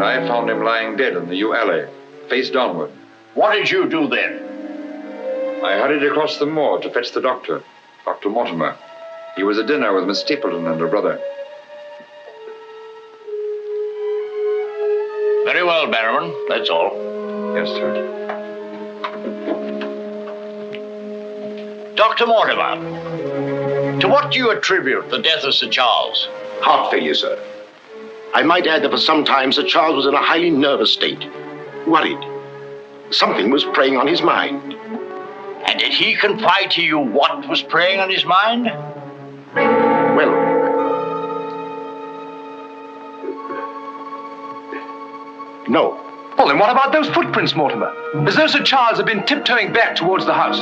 and I found him lying dead in the yew alley, face downward. What did you do then? I hurried across the moor to fetch the doctor, Dr. Mortimer. He was at dinner with Miss Stapleton and her brother. Very well, Barrowman. That's all. Yes, sir. Dr. Mortimer, to what do you attribute the death of Sir Charles? Heart failure, sir. I might add that for some time Sir Charles was in a highly nervous state. Worried. Something was preying on his mind. And did he confide to you what was preying on his mind? Well, no. Well, then what about those footprints, Mortimer? As though Sir Charles had been tiptoeing back towards the house.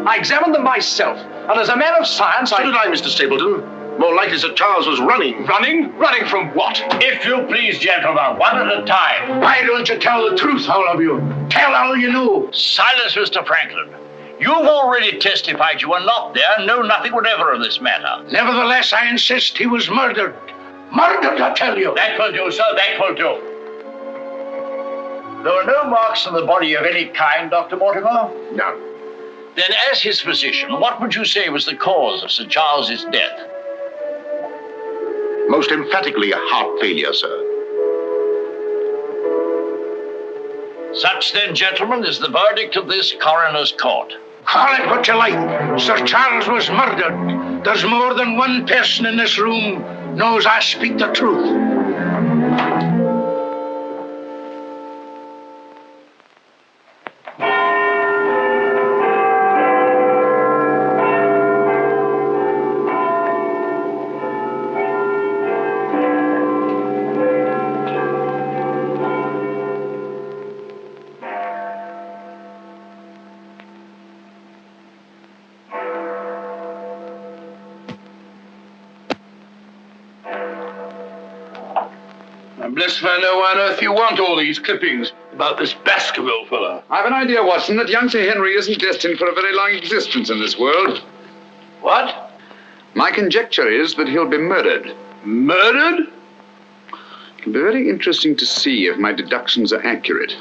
I examined them myself, and as a man of science, So did I, Mr. Stapleton. More likely Sir Charles was running. Running? Running from what? If you please, gentlemen, one at a time. Why don't you tell the truth, all of you? Tell all you know. Silence, Mr. Franklin. You've already testified you were not there and know nothing whatever of this matter. Nevertheless, I insist he was murdered. Murdered, I tell you. That will do, sir, that will do. There were no marks on the body of any kind, Dr. Mortimer? None. Then, as his physician, what would you say was the cause of Sir Charles's death? Most emphatically a heart failure, sir. Such, then, gentlemen, is the verdict of this coroner's court. Call it what you like. Sir Charles was murdered. There's more than one person in this room knows I speak the truth. I'm blessed if I know why on earth you want all these clippings about this Baskerville fellow. I've an idea, Watson, that young Sir Henry isn't destined for a very long existence in this world. What? My conjecture is that he'll be murdered. Murdered? It'll be very interesting to see if my deductions are accurate.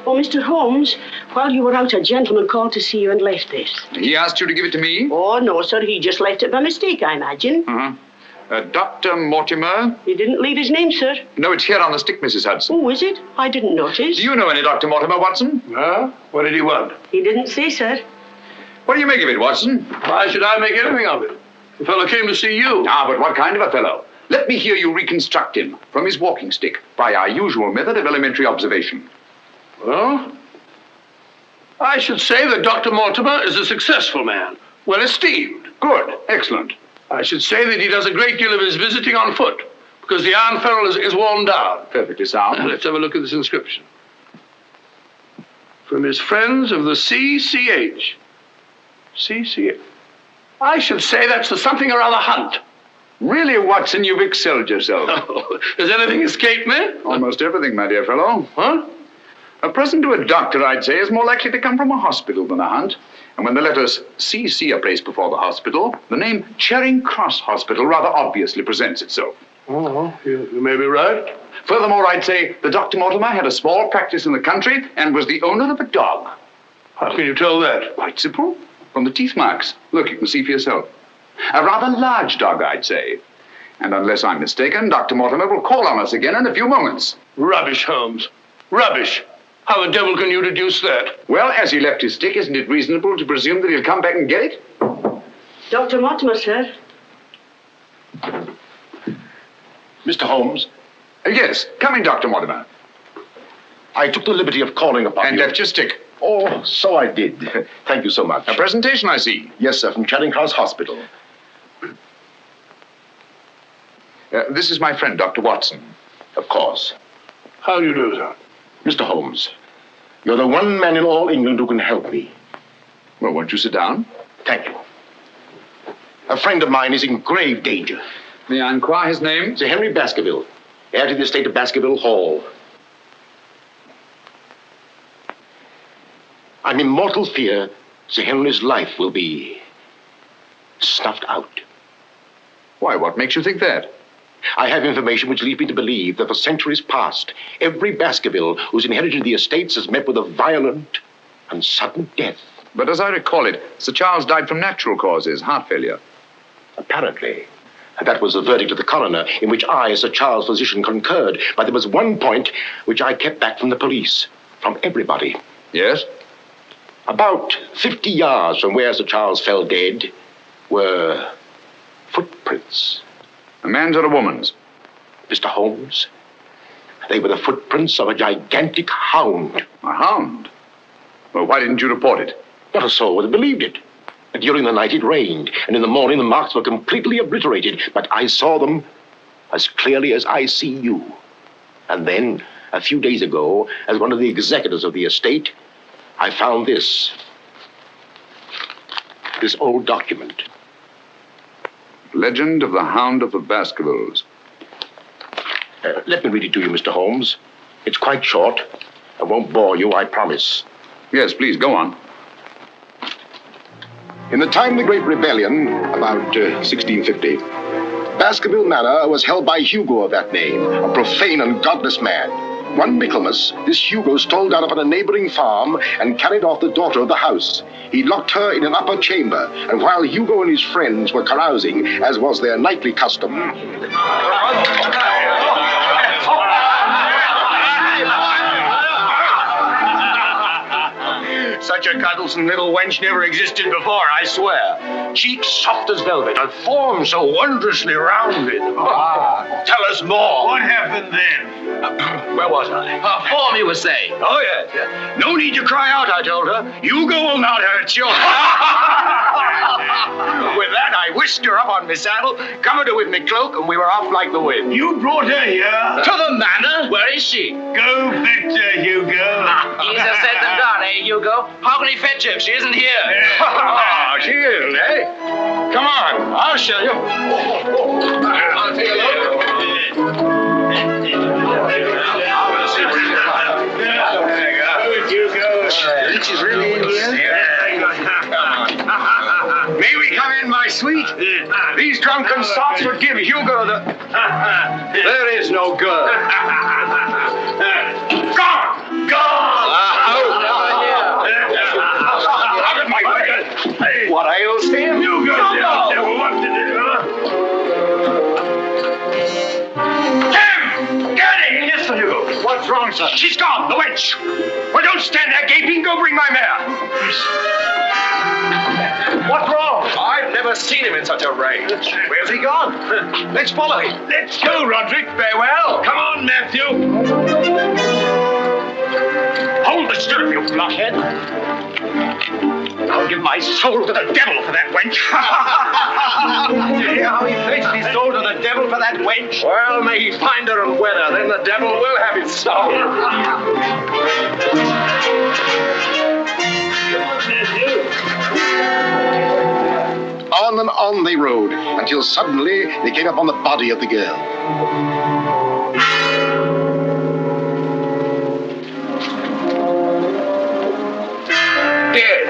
Oh, Mr. Holmes, while you were out, a gentleman called to see you and left this. He asked you to give it to me? Oh, no, sir. He just left it by mistake, I imagine. Uh-huh. Dr. Mortimer? He didn't leave his name, sir. No, it's here on the stick, Mrs. Hudson. Oh, is it? I didn't notice. Do you know any Dr. Mortimer, Watson? Huh? What did he want? He didn't say, sir. What do you make of it, Watson? Why should I make anything of it? The fellow came to see you. Ah, but what kind of a fellow? Let me hear you reconstruct him from his walking stick by our usual method of elementary observation. Well, I should say that Dr. Mortimer is a successful man, well esteemed. Good. Excellent. I should say that he does a great deal of his visiting on foot, because the iron ferrule is worn down. Perfectly sound. Let's have a look at this inscription. From his friends of the CCH. CCH. I should say that's the something or other hunt. Really, Watson, you've excelled yourself. Oh, has anything escaped me? Almost everything, my dear fellow. Huh? A present to a doctor, I'd say, is more likely to come from a hospital than a hunt. And when the letters CC are placed before the hospital, the name Charing Cross Hospital rather obviously presents itself. Oh, you may be right. Furthermore, I'd say that Dr. Mortimer had a small practice in the country and was the owner of a dog. How can you tell that? Quite simple. From the teeth marks. Look, you can see for yourself. A rather large dog, I'd say. And unless I'm mistaken, Dr. Mortimer will call on us again in a few moments. Rubbish, Holmes. Rubbish. How the devil can you deduce that? Well, as he left his stick, isn't it reasonable to presume that he'll come back and get it? Dr. Mortimer, sir. Mr. Holmes, Yes, come in, Dr. Mortimer. I took the liberty of calling upon And you. left your stick. Oh, so I did. Thank you so much. A presentation, I see. Yes, sir, from Charing Cross Hospital. This is my friend, Dr. Watson. Of course. How do you do, sir? Mr. Holmes, you're the one man in all England who can help me. Well, won't you sit down? Thank you. A friend of mine is in grave danger. May I inquire his name? Sir Henry Baskerville, heir to the estate of Baskerville Hall. I'm in mortal fear Sir Henry's life will be snuffed out. Why, what makes you think that? I have information which leads me to believe that for centuries past, every Baskerville who's inherited the estates has met with a violent and sudden death. But as I recall it, Sir Charles died from natural causes, heart failure. Apparently. And that was the verdict of the coroner, in which I, as Sir Charles' physician, concurred. But there was one point which I kept back from the police, from everybody. Yes? About 50 yards from where Sir Charles fell dead were footprints. A man's or a woman's? Mr. Holmes, they were the footprints of a gigantic hound. A hound? Well, why didn't you report it? Not a soul would have believed it. During the night it rained, and in the morning the marks were completely obliterated, but I saw them as clearly as I see you. And then, a few days ago, as one of the executors of the estate, I found this old document. Legend of the Hound of the Baskervilles. Let me read it to you, Mr. Holmes. It's quite short. I won't bore you, I promise. Yes, please, go on. In the time of the Great Rebellion, about 1650, Baskerville Manor was held by Hugo of that name, a profane and godless man. One Michaelmas, this Hugo stole down upon a neighboring farm and carried off the daughter of the house. He locked her in an upper chamber, and while Hugo and his friends were carousing, as was their nightly custom... Such a cuddlesome little wench never existed before, I swear. Cheeks soft as velvet, and form so wondrously rounded. Tell us more. What happened then? Where was I? Her form, you were saying. Oh, yes. No need to cry out, I told her. Hugo will not hurt you. With that, I whisked her up on my saddle, covered her with my cloak, and we were off like the wind. You brought her here? To the manor? Where is she? Go fetch her, Hugo. Easier said than done, eh, Hugo? How can he fetch her if she isn't here? Oh, she is, eh? Come on, I'll show you. I'll take a look. She's really in here? May we come in, my sweet? These drunken sots would give Hugo the... There is no girl. Gone! Gone! Out of my way! What ails him? Hugo, what to do? Tim! Get it! Yes, sir, Hugo. What's wrong, sir? She's gone, the wench. Well, don't stand there gaping. Go bring my mare. What's wrong? I've never seen him in such a rage. Where's he gone? Let's follow him. Let's go, Roderick. Farewell. Come on, Matthew. Hold the stirrup, you blockhead. I'll give my soul to the devil for that wench. Did you hear how he pledged his soul to the devil for that wench? Well, may he find her and wed her, then the devil will have his soul. On and on they rode, until suddenly they came upon the body of the girl. Dead.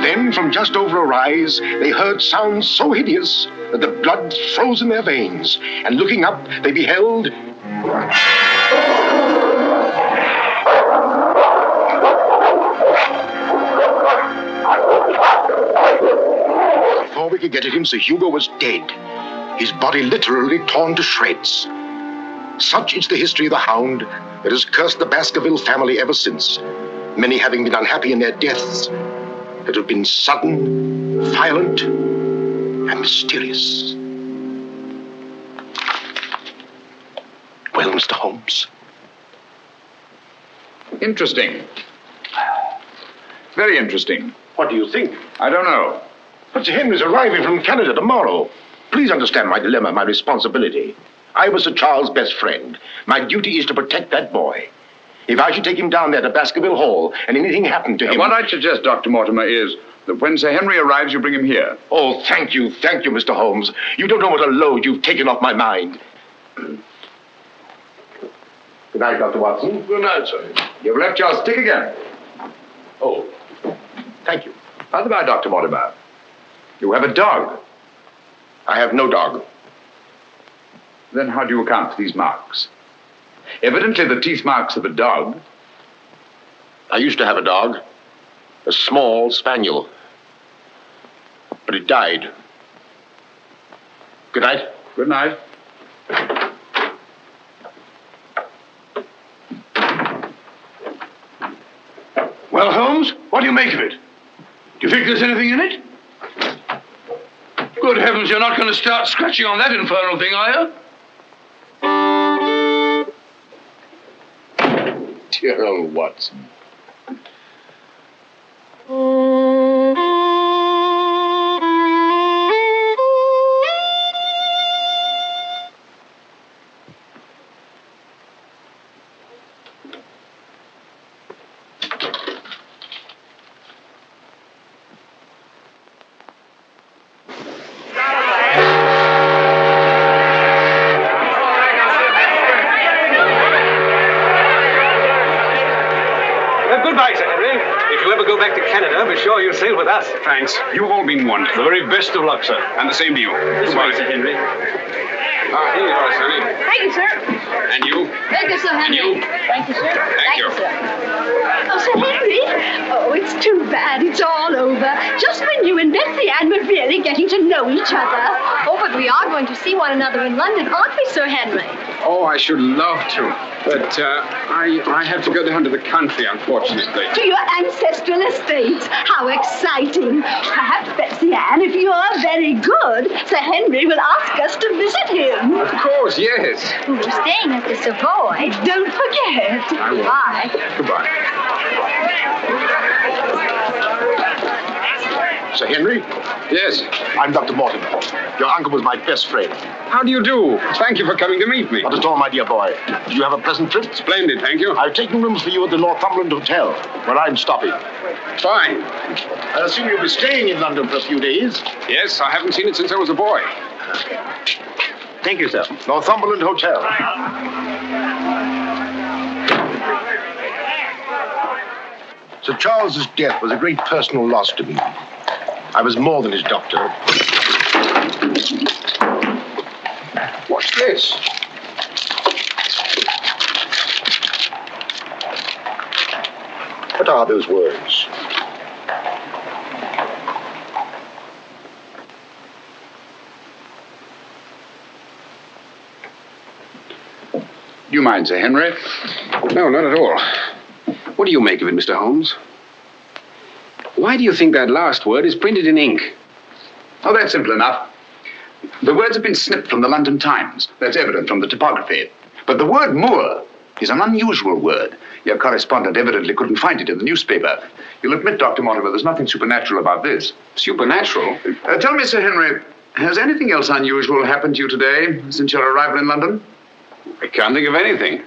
Then, from just over a rise, they heard sounds so hideous that the blood froze in their veins. And looking up, they beheld... Before we could get at him, Sir Hugo was dead. His body literally torn to shreds. Such is the history of the Hound that has cursed the Baskerville family ever since, many having been unhappy in their deaths that have been sudden, violent, and mysterious. Well, Mr. Holmes? Interesting. Very interesting. What do you think? I don't know. But Sir Henry's arriving from Canada tomorrow. Please understand my dilemma, my responsibility. I was Sir Charles' best friend. My duty is to protect that boy. If I should take him down there to Baskerville Hall and anything happened to him... What I'd suggest, Dr. Mortimer, is that when Sir Henry arrives, you bring him here. Oh, thank you, Mr. Holmes. You don't know what a load you've taken off my mind. Good night, Dr. Watson. Good night, sir. You've left your stick again. Oh, thank you. By the by, Dr. Mortimer, you have a dog. I have no dog. Then how do you account for these marks? Evidently the teeth marks of a dog. I used to have a dog, a small spaniel, but it died. Good night. Good night. Well, Holmes, what do you make of it? Do you think there's anything in it? Good heavens, you're not going to start scratching on that infernal thing, are you? Dear old Watson. Goodbye, Sir Henry. If you ever go back to Canada, be sure you sail with us. Thanks. You've all been wonderful. The very best of luck, sir. And the same to you. Goodbye, Sir Henry. Here you are, sir. Thank you, sir. And you. Thank you, Sir Henry. And you. Thank you, sir. Thank you. sir. Oh, Sir Henry. Oh, it's too bad it's all over. Just when you and Betsy Ann were really getting to know each other. Oh, but we are going to see one another in London, aren't we, Sir Henry? Oh, I should love to. But I have to go down to the country, unfortunately. To your ancestral estates. How exciting. Perhaps, Betsy Ann, if you are very good, Sir Henry will ask us to visit him. Of course, yes. We're staying at the Savoy. Don't forget. I will. Bye. Goodbye. Sir Henry, Yes. I'm Dr. Mortimer. Your uncle was my best friend. How do you do? Thank you for coming to meet me. Not at all, my dear boy. Did you have a pleasant trip? Splendid, thank you. I've taken rooms for you at the Northumberland Hotel, where I'm stopping. Fine. I assume you'll be staying in London for a few days. Yes, I haven't seen it since I was a boy. Thank you, sir. Northumberland Hotel. Sir Charles's death was a great personal loss to me. I was more than his doctor. What's this? What are those words? Do you mind, Sir Henry? No, not at all. What do you make of it, Mr. Holmes? Why do you think that last word is printed in ink? Oh, that's simple enough. The words have been snipped from the London Times. That's evident from the typography. But the word moor is an unusual word. Your correspondent evidently couldn't find it in the newspaper. You'll admit, Dr. Mortimer, there's nothing supernatural about this. Supernatural? Tell me, Sir Henry, has anything else unusual happened to you today since your arrival in London? I can't think of anything.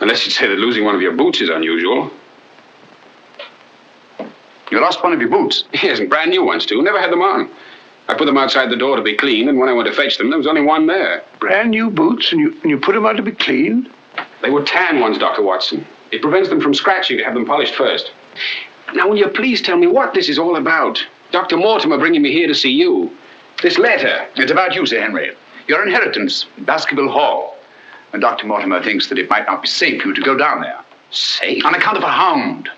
Unless you'd say that losing one of your boots is unusual. You lost one of your boots? Yes, and brand new ones, too. Never had them on. I put them outside the door to be cleaned, and when I went to fetch them, there was only one there. Brand new boots, and you put them on to be cleaned? They were tan ones, Dr. Watson. It prevents them from scratching to have them polished first. Now, will you please tell me what this is all about? Dr. Mortimer bringing me here to see you. This letter. It's about you, Sir Henry. Your inheritance in Baskerville Hall. And Dr. Mortimer thinks that it might not be safe for you to go down there. Safe? On account of a hound.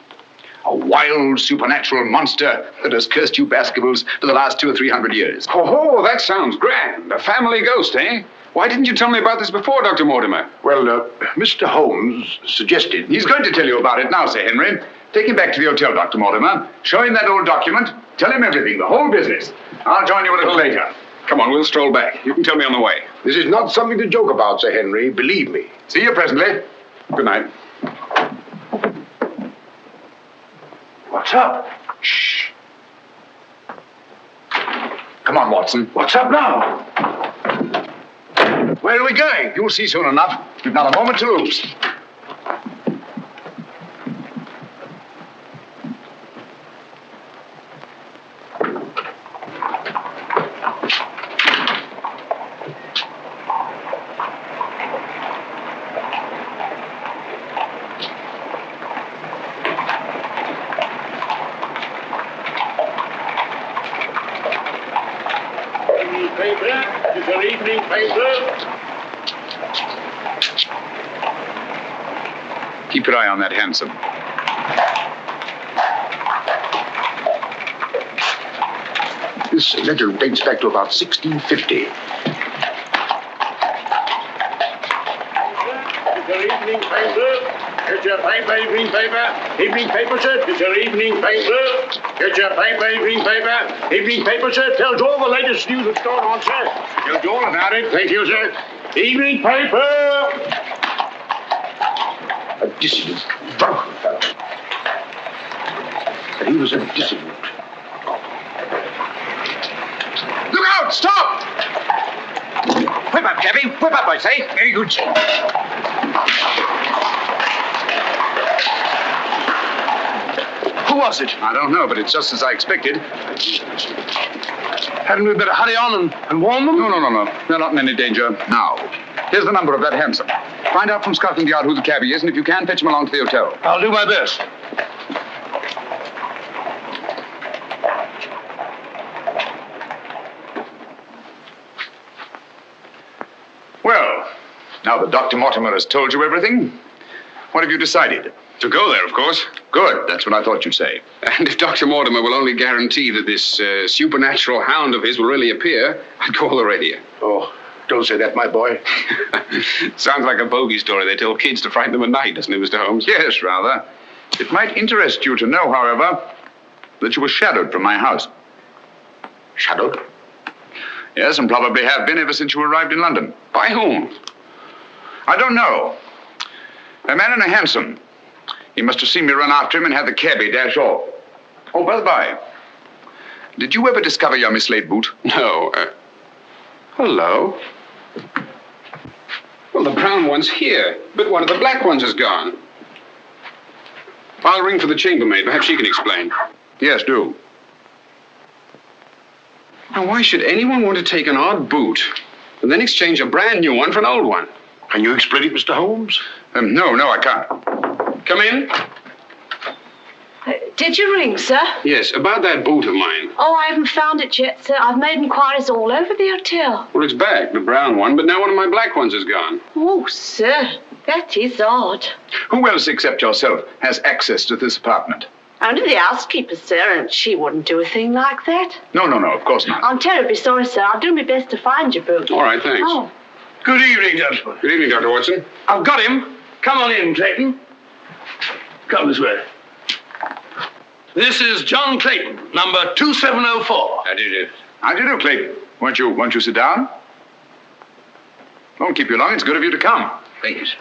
A wild, supernatural monster that has cursed you Baskervilles for the last 200 or 300 years. Oh, that sounds grand. A family ghost, eh? Why didn't you tell me about this before, Dr. Mortimer? Well, Mr. Holmes suggested... He's going to tell you about it now, Sir Henry. Take him back to the hotel, Dr. Mortimer. Show him that old document. Tell him everything, the whole business. I'll join you a little later. Come on, we'll stroll back. You can tell me on the way. This is not something to joke about, Sir Henry. Believe me. See you presently. Good night. What's up? Shh. Come on, Watson. What's up now? Where are we going? You'll see soon enough. We've not a moment to lose. Evening paper? Keep your eye on that hansom. This letter dates back to about 1650. Your evening paper. Get your paper, evening paper. Evening paper, sir. Get your evening paper. Get your paper, evening paper. Evening paper, sir. Tells you all the latest news that's going on, sir. Tells you all about it. Thank you, sir. Evening paper. A dissident, drunken fellow. And he was a dissident. Look out! Stop! Whip up, cabby. Whip up, I say. Very good, sir. Who was it? I don't know, but it's just as I expected. Hadn't we better hurry on and warn them? No. They're not in any danger now. Here's the number of that hansom. Find out from Scotland Yard who the cabby is, and if you can, fetch him along to the hotel. I'll do my best. Well, now that Dr. Mortimer has told you everything, what have you decided? To go there, of course. Good. That's what I thought you'd say. And if Dr. Mortimer will only guarantee that this supernatural hound of his will really appear, I'd call the radio. Oh, don't say that, my boy. Sounds like a bogey story they tell kids to frighten them at night, doesn't it, Mr. Holmes? Yes, rather. It might interest you to know, however, that you were shadowed from my house. Shadowed? Yes, and probably have been ever since you arrived in London. By whom? I don't know. A man in a hansom. He must have seen me run after him and had the cabby dash off. Oh, by the by, did you ever discover your mislaid boot? No. Hello? Well, the brown one's here, but one of the black ones is gone. I'll ring for the chambermaid. Perhaps she can explain. Yes, do. Now, why should anyone want to take an odd boot and then exchange a brand new one for an old one? Can you explain it, Mr. Holmes? No, I can't. Come in. Did you ring, sir? Yes, about that boot of mine. Oh, I haven't found it yet, sir. I've made inquiries all over the hotel. Well, it's back, the brown one, but now one of my black ones is gone. Oh, sir, that is odd. Who else except yourself has access to this apartment? Only the housekeeper, sir, and she wouldn't do a thing like that. No, of course not. I'm terribly sorry, sir. I'll do my best to find your boot. All right, thanks. Oh. Good evening, gentlemen. Good evening, Dr. Watson. I've got him. Come on in, Clayton. Come this way. This is John Clayton, number 2704. How do you do? How do you do, Clayton? Won't you sit down? Won't keep you long. It's good of you to come. Thank you, sir.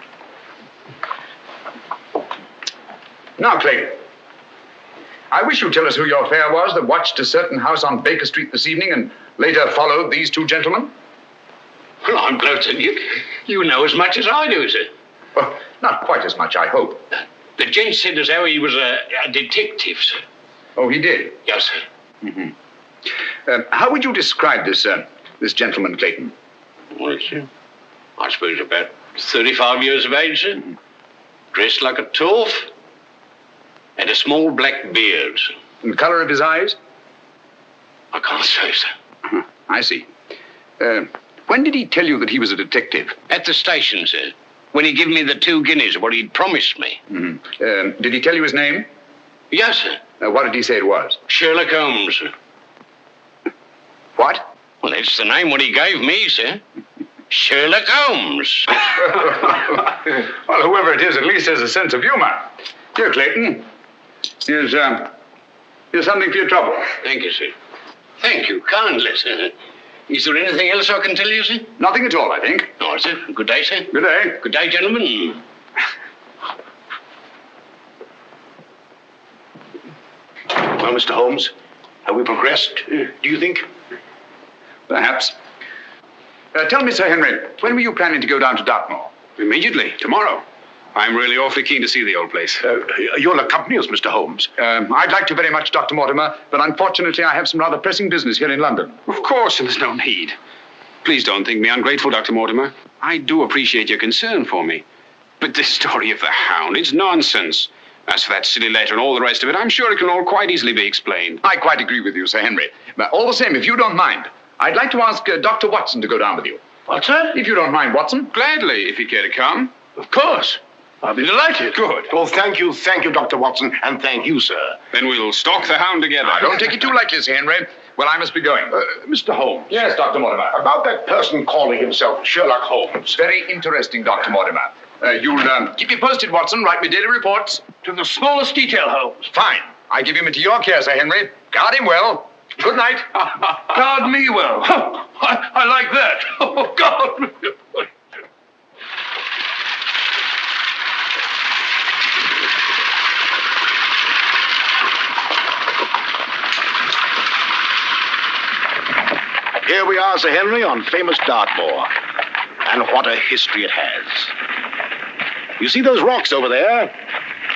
Now, Clayton, I wish you'd tell us who your fare was that watched a certain house on Baker Street this evening and later followed these two gentlemen. Well, I'm glad to you know as much as I do, sir. Well, not quite as much, I hope. The gent said as how he was a detective, sir. Oh, he did? Yes, sir. Mm-hmm. How would you describe this gentleman, Clayton? Well, I suppose about 35 years of age, sir. Mm-hmm. Dressed like a toff. And a small black beard, sir. And the color of his eyes? I can't say, sir. Uh-huh. I see. When did he tell you that he was a detective? At the station, sir. When he gave me the 2 guineas, what he'd promised me. Mm-hmm. Did he tell you his name? Yes, sir. What did he say it was? Sherlock Holmes, sir. What? Well, that's the name what he gave me, sir. Sherlock Holmes. Well, whoever it is at least has a sense of humor. Here, Clayton. Here's something for your trouble. Thank you, sir. Thank you kindly, sir. Is there anything else I can tell you, sir? Nothing at all, I think. All right, sir. Good day, sir. Good day. Good day, gentlemen. Well, Mr. Holmes, have we progressed, do you think? Perhaps. Tell me, Sir Henry, when were you planning to go down to Dartmoor? Immediately, tomorrow. I'm really awfully keen to see the old place. You'll accompany us, Mr. Holmes. I'd like to very much, Dr. Mortimer, but unfortunately I have some rather pressing business here in London. Of course, and there's no need. Please don't think me ungrateful, Dr. Mortimer. I do appreciate your concern for me. But this story of the Hound, it's nonsense. As for that silly letter and all the rest of it, I'm sure it can all quite easily be explained. I quite agree with you, Sir Henry. But all the same, if you don't mind, I'd like to ask Dr. Watson to go down with you. What, sir? If you don't mind, Watson. Gladly, if you care to come. Of course. I'll be delighted. Good. Oh, thank you, Dr. Watson, and thank you, sir. Then we'll stalk the Hound together. Now, don't take it too lightly, Sir Henry. Well, I must be going. Mr. Holmes. Yes, Dr. Mortimer. About that person calling himself Sherlock Holmes. Very interesting, Dr. Mortimer. You'll keep me posted, Watson. Write me daily reports. To the smallest detail, Holmes. Fine. I give him into your care, Sir Henry. Guard him well. Good night. Guard me well. I like that. Oh, God. Here we are, Sir Henry, on famous Dartmoor. And what a history it has. You see those rocks over there?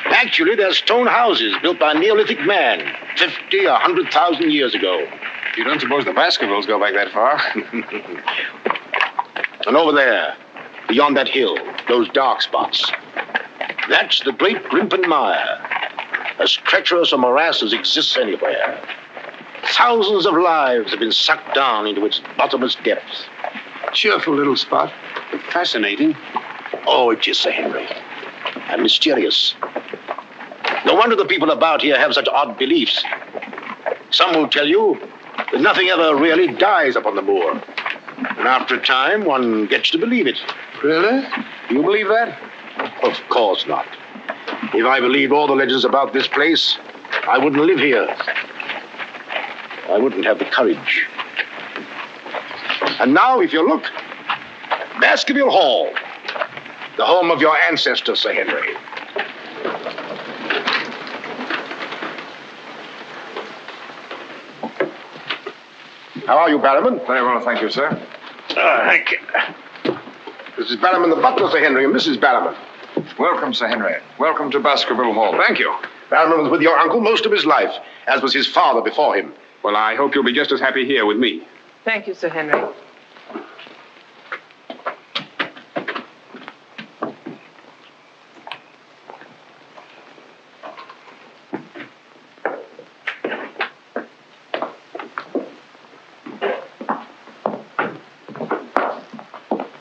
Actually, they're stone houses built by a Neolithic man 50 or 100,000 years ago. You don't suppose the Baskervilles go back that far? And over there, beyond that hill, those dark spots, that's the great Grimpen Mire, as treacherous a morass as exists anywhere. Thousands of lives have been sucked down into its bottomless depths. Cheerful little spot. Fascinating. Oh, it is, Sir Henry. And mysterious. No wonder the people about here have such odd beliefs. Some will tell you that nothing ever really dies upon the moor. And after a time, one gets to believe it. Really? Do you believe that? Of course not. If I believed all the legends about this place, I wouldn't live here. I wouldn't have the courage. And now, if you look, Baskerville Hall, the home of your ancestors, Sir Henry. How are you, Barrowman? Very well, thank you, sir. Thank you. This is Barrowman the butler, Sir Henry, and Mrs. Barrowman. Welcome, Sir Henry. Welcome to Baskerville Hall. Thank you. Barrowman was with your uncle most of his life, as was his father before him. Well, I hope you'll be just as happy here with me. Thank you, Sir Henry.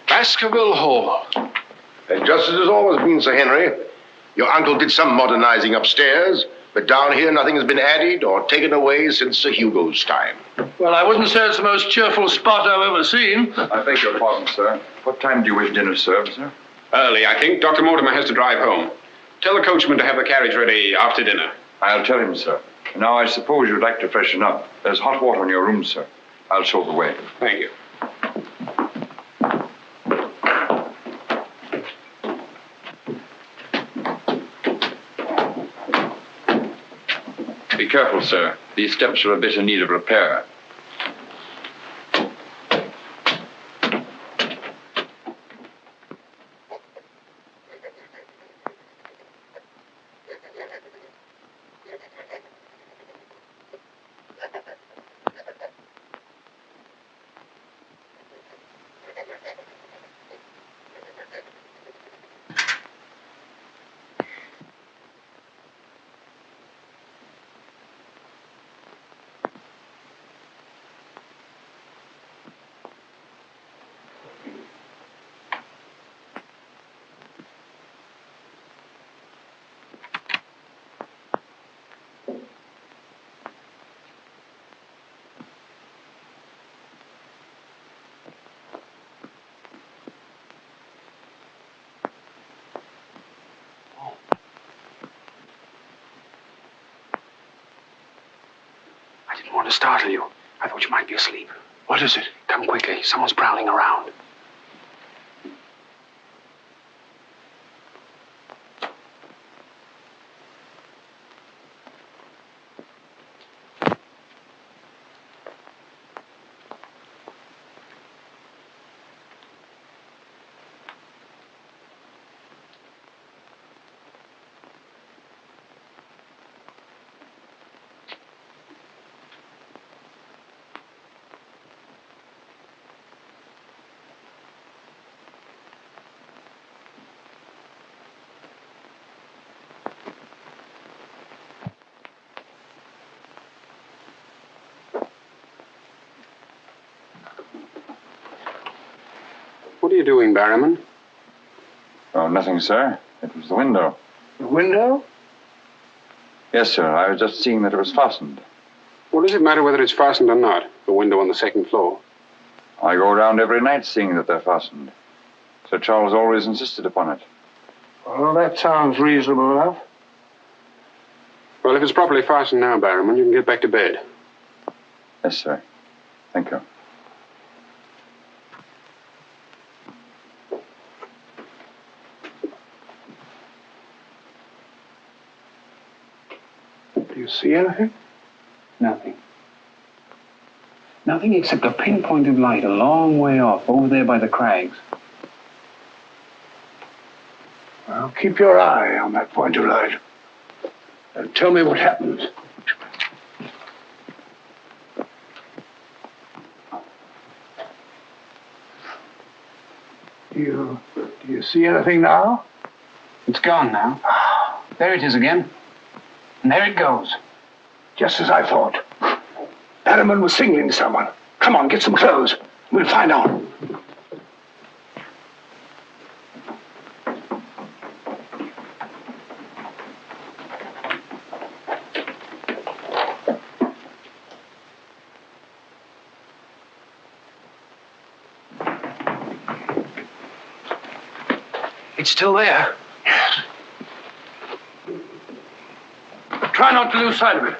Baskerville Hall. And just as it's always been, Sir Henry, your uncle did some modernizing upstairs, but down here nothing has been added or taken away since Sir Hugo's time. Well, I wouldn't say it's the most cheerful spot I've ever seen. I beg your pardon, sir. What time do you wish dinner served, sir? Early, I think. Dr. Mortimer has to drive home. Tell the coachman to have the carriage ready after dinner. I'll tell him, sir. Now, I suppose you'd like to freshen up. There's hot water in your room, sir. I'll show the way. Thank you. Be careful, sir. These steps are a bit in need of repair. I didn't want to startle you. I thought you might be asleep. What is it? Come quickly. Someone's prowling around. What are you doing, Barrowman? Oh, nothing, sir. It was the window. The window? Yes, sir. I was just seeing that it was fastened. What does it matter whether it's fastened or not? The window on the second floor. I go around every night seeing that they're fastened. Sir Charles always insisted upon it. Well, that sounds reasonable enough. Well, if it's properly fastened now, Barrowman, you can get back to bed. Yes, sir. Thank you. Do you see anything? Nothing. Nothing except a pinpoint of light a long way off, over there by the crags. Well, keep your eye on that point of light. And tell me what happens. Do you see anything now? It's gone now. There it is again. And there it goes. Just as I thought. Barrowman was signaling to someone. Come on, get some clothes. We'll find out. It's still there. Yes. Try not to lose sight of it.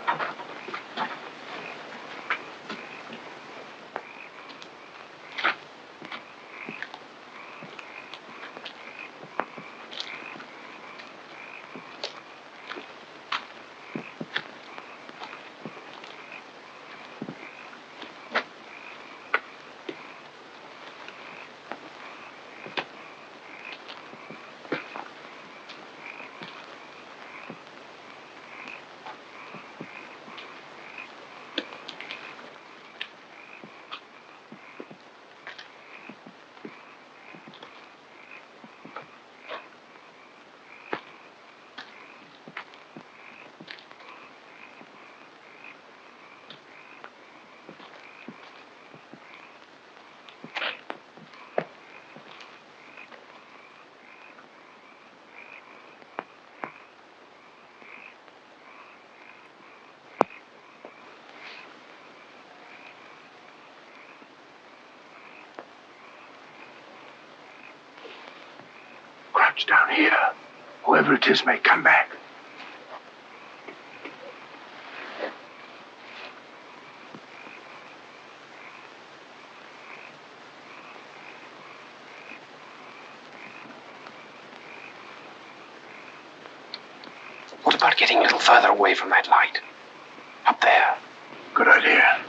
Crouch down here. Whoever it is may come back. What about getting a little further away from that light? Up there. Good idea.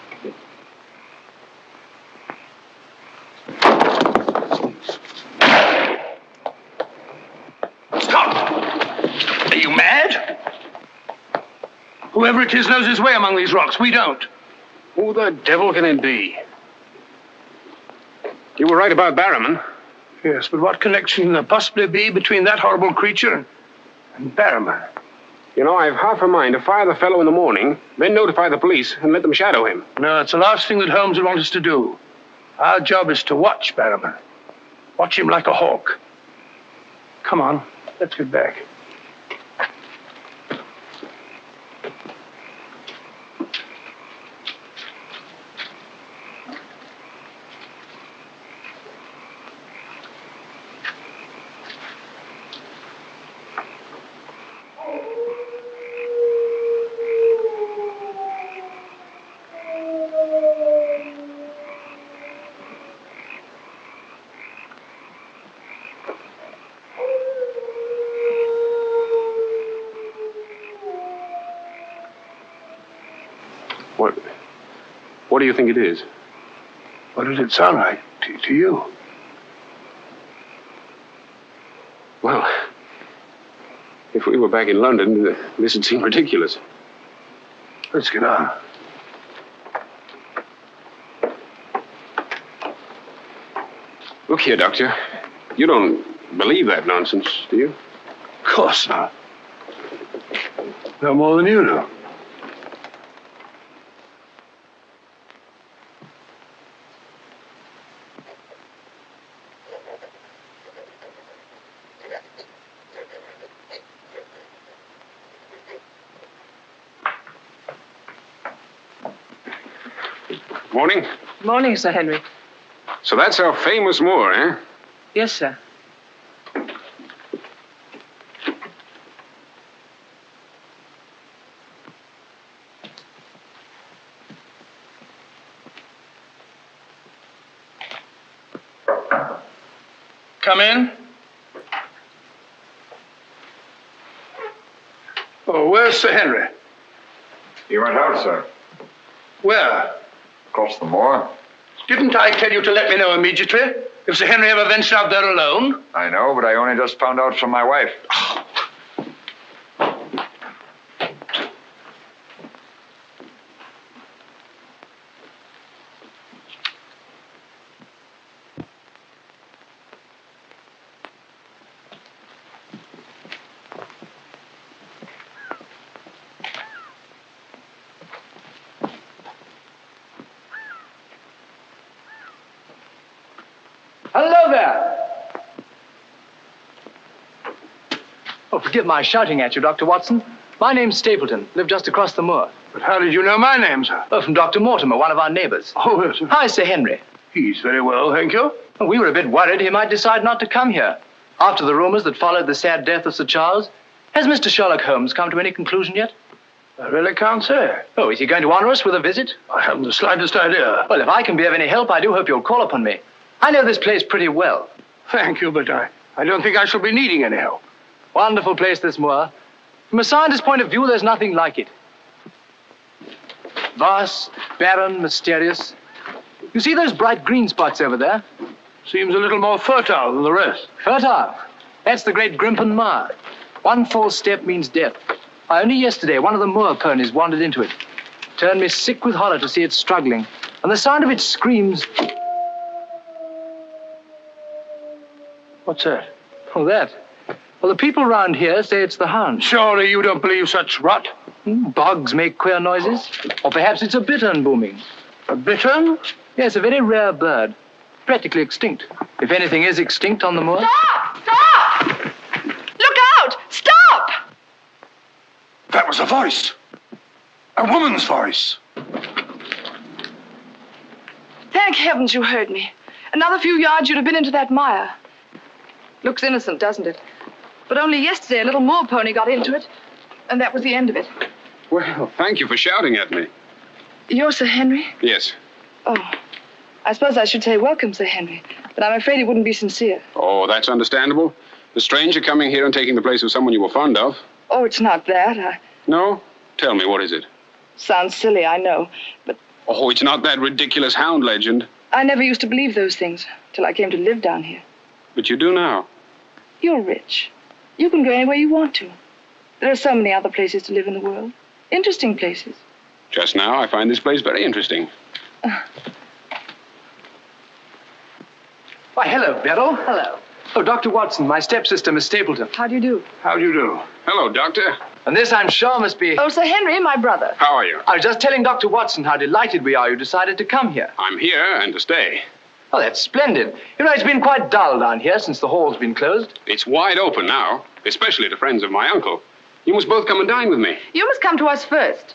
Stop! Are you mad? Whoever it is knows his way among these rocks. We don't. Who the devil can it be? You were right about Barrowman. Yes, but what connection can there possibly be between that horrible creature and Barrowman? You know, I've half a mind to fire the fellow in the morning, then notify the police and let them shadow him. No, it's the last thing that Holmes would want us to do. Our job is to watch Barrowman. Watch him like a hawk. Come on, let's get back. What do you think it is? What does it sound like to you? Well, if we were back in London, this would seem ridiculous. Let's get on. Look here, Doctor. You don't believe that nonsense, do you? Of course not. No more than you do. Morning. Morning, Sir Henry. So that's our famous Moor, eh? Yes, sir. Come in. Oh, where's Sir Henry? He went out, sir. Where? Across the moor. Didn't I tell you to let me know immediately if Sir Henry ever ventured out there alone? I know, but I only just found out from my wife. Hello there! Oh, forgive my shouting at you, Dr. Watson. My name's Stapleton. Live just across the moor. But how did you know my name, sir? Oh, from Dr. Mortimer, one of our neighbors. Oh, yes, sir. Hi, Sir Henry. He's very well, thank you. We were a bit worried he might decide not to come here. After the rumors that followed the sad death of Sir Charles, has Mr. Sherlock Holmes come to any conclusion yet? I really can't say. Oh, is he going to honor us with a visit? I haven't the slightest idea. Well, if I can be of any help, I do hope you'll call upon me. I know this place pretty well. Thank you, but I don't think I shall be needing any help. Wonderful place, this moor. From a scientist's point of view, there's nothing like it. Vast, barren, mysterious. You see those bright green spots over there? Seems a little more fertile than the rest. Fertile? That's the great Grimpen Moor. One false step means death. Only yesterday, one of the moor ponies wandered into it. Turned me sick with horror to see it struggling. And the sound of its screams... What's that? Oh, that. Well, the people round here say it's the Hound. Surely you don't believe such rot? Bogs make queer noises. Or perhaps it's a bittern booming. A bittern? Yes, a very rare bird. Practically extinct. If anything is extinct on the moor. Stop! Stop! Look out! Stop! That was a voice. A woman's voice. Thank heavens you heard me. Another few yards, you'd have been into that mire. Looks innocent, doesn't it? But only yesterday, a little moor pony got into it, and that was the end of it. Well, thank you for shouting at me. You're Sir Henry? Yes. Oh, I suppose I should say welcome, Sir Henry, but I'm afraid it wouldn't be sincere. Oh, that's understandable. The stranger coming here and taking the place of someone you were fond of. Oh, it's not that. No? Tell me, what is it? Sounds silly, I know, but Oh, it's not that ridiculous Hound legend. I never used to believe those things till I came to live down here. But you do now. You're rich. You can go anywhere you want to. There are so many other places to live in the world. Interesting places. Just now, I find this place very interesting. Why, hello, Beryl. Hello. Oh, Dr. Watson, my stepsister, Miss Stapleton. How do you do? How do you do? Hello, Doctor. And this, I'm sure, must be... Oh, Sir Henry, my brother. How are you? I was just telling Dr. Watson how delighted we are you decided to come here. I'm here and to stay. Oh, that's splendid. You know, it's been quite dull down here since the hall's been closed. It's wide open now, especially to friends of my uncle. You must both come and dine with me. You must come to us first.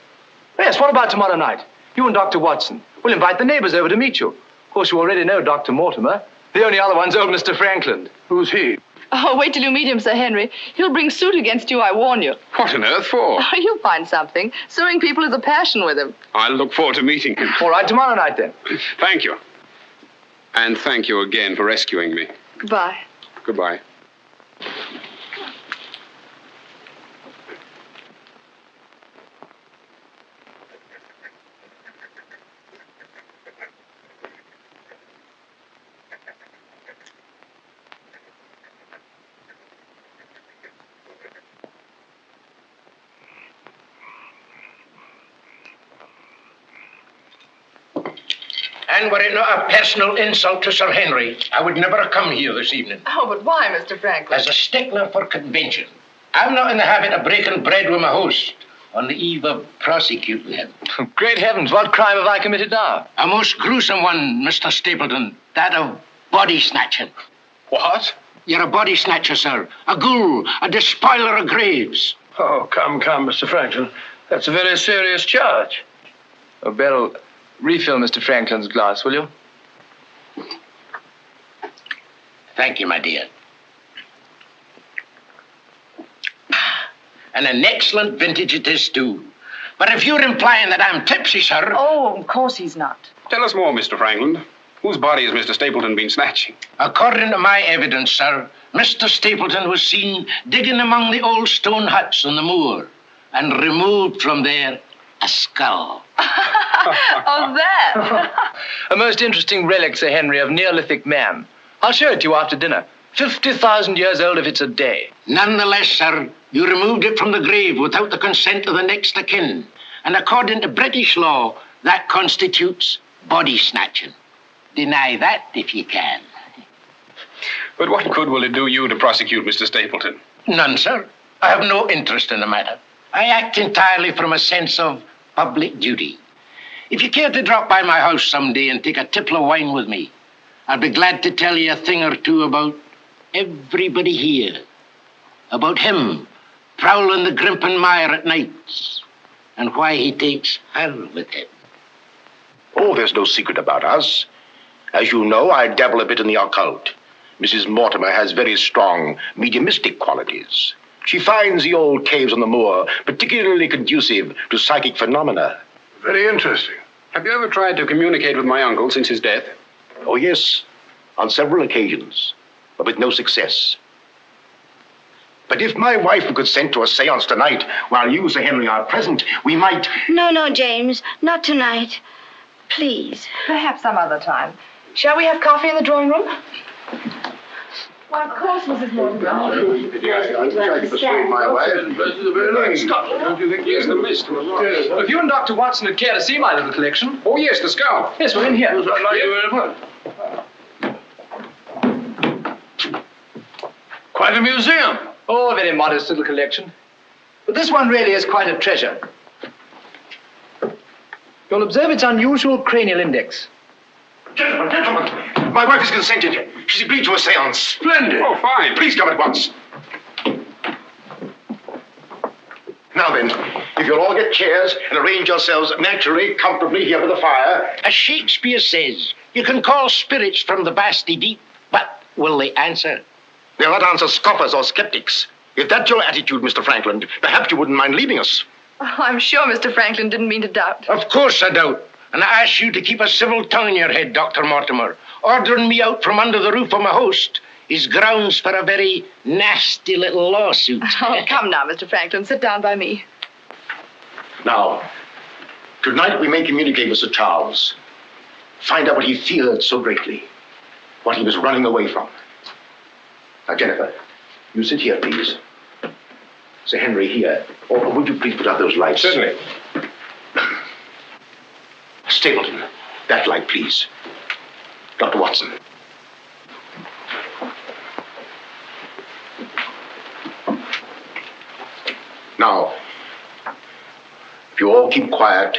Yes, what about tomorrow night? You and Dr. Watson. We'll invite the neighbors over to meet you. Of course, you already know Dr. Mortimer. The only other one's old Mr. Franklin. Who's he? Oh, wait till you meet him, Sir Henry. He'll bring suit against you, I warn you. What on earth for? You'll find something. Suing people is a passion with him. I'll look forward to meeting him. All right, tomorrow night, then. Thank you. And thank you again for rescuing me. Goodbye. Goodbye. And were it not a personal insult to Sir Henry, I would never have come here this evening. Oh, but why, Mr. Franklin? As a stickler for convention. I'm not in the habit of breaking bread with my host on the eve of prosecuting him. Great heavens, what crime have I committed now? A most gruesome one, Mr. Stapleton. That of body snatching. What? You're a body snatcher, sir. A ghoul, a despoiler of graves. Oh, come, Mr. Franklin. That's a very serious charge. Oh, Beryl, Refill Mr. Franklin's glass, will you? Thank you, my dear. And an excellent vintage it is, too. But if you're implying that I'm tipsy, sir... Oh, of course he's not. Tell us more, Mr. Franklin. Whose body has Mr. Stapleton been snatching? According to my evidence, sir, Mr. Stapleton was seen digging among the old stone huts on the moor and removed from there a skull. Oh, that. A most interesting relic, Sir Henry, of Neolithic man. I'll show it to you after dinner. 50,000 years old if it's a day. Nonetheless, sir, you removed it from the grave without the consent of the next of kin. And according to British law, that constitutes body snatching. Deny that if you can. But what good will it do you to prosecute Mr. Stapleton? None, sir. I have no interest in the matter. I act entirely from a sense of public duty. If you care to drop by my house someday and take a tipple of wine with me, I'll be glad to tell you a thing or two about everybody here. About him prowling the Grimpen Mire at nights and why he takes her with him. Oh, there's no secret about us. As you know, I dabble a bit in the occult. Mrs. Mortimer has very strong mediumistic qualities. She finds the old caves on the moor particularly conducive to psychic phenomena. Very interesting. Have you ever tried to communicate with my uncle since his death? Oh, yes, on several occasions, but with no success. But if my wife would consent to a seance tonight, while you, Sir Henry, are present, we might... No, James, not tonight. Please. Perhaps some other time. Shall we have coffee in the drawing room? Why, of course, Mrs. Mortimer. I could persuade my wife. Don't you think? Yes, the mist. Well, if you and Dr. Watson would care to see my little collection. Oh, yes, the skull. Yes, we're in here. I'd like you very much. Quite a museum. Oh, a very modest little collection. But this one really is quite a treasure. You'll observe its unusual cranial index. Gentlemen, my wife has consented. She's agreed to a seance. Splendid. Oh, fine. Please come at once. Now then, if you'll all get chairs and arrange yourselves naturally, comfortably here by the fire. As Shakespeare says, you can call spirits from the vasty deep, but will they answer? They'll not answer scoffers or skeptics. If that's your attitude, Mr. Franklin, perhaps you wouldn't mind leaving us. Oh, I'm sure Mr. Franklin didn't mean to doubt. Of course I doubt. And I ask you to keep a civil tongue in your head, Dr. Mortimer. Ordering me out from under the roof of my host is grounds for a very nasty little lawsuit. Oh, come now, Mr. Franklin. Sit down by me. Now, tonight we may communicate with Sir Charles. Find out what he feared so greatly. What he was running away from. Now, Jennifer, you sit here, please. Sir Henry, here. Or would you please put out those lights? Certainly. Stapleton, that light, please. Dr. Watson. Now, if you all keep quiet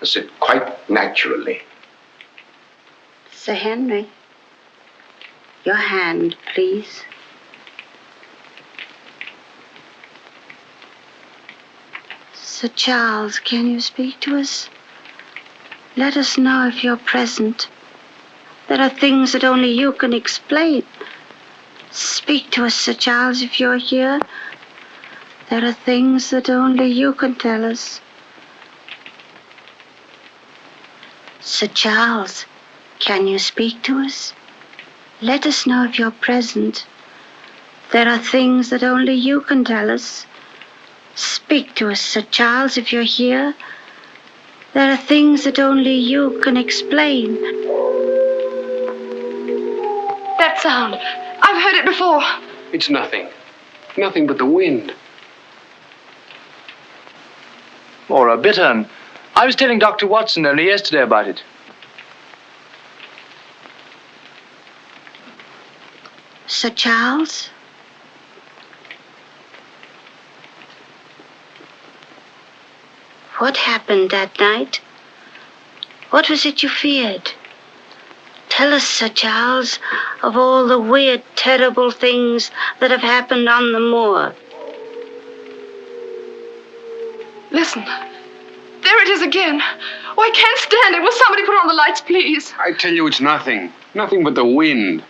and sit quite naturally. Sir Henry, your hand, please. Sir Charles, can you speak to us? Let us know if you're present. There are things that only you can explain. Speak to us, Sir Charles, if you're here. There are things that only you can tell us. Sir Charles, can you speak to us? Let us know if you're present. There are things that only you can tell us. Speak to us, Sir Charles, if you're here. There are things that only you can explain. That sound. I've heard it before. It's nothing. Nothing but the wind. Or a bittern. I was telling Dr. Watson only yesterday about it. Sir Charles? What happened that night? What was it you feared? Tell us, Sir Charles, of all the weird, terrible things that have happened on the moor. Listen. There it is is again. Oh, I can't stand it. Will somebody put on the lights, please? I tell you, it's nothing. Nothing but the wind.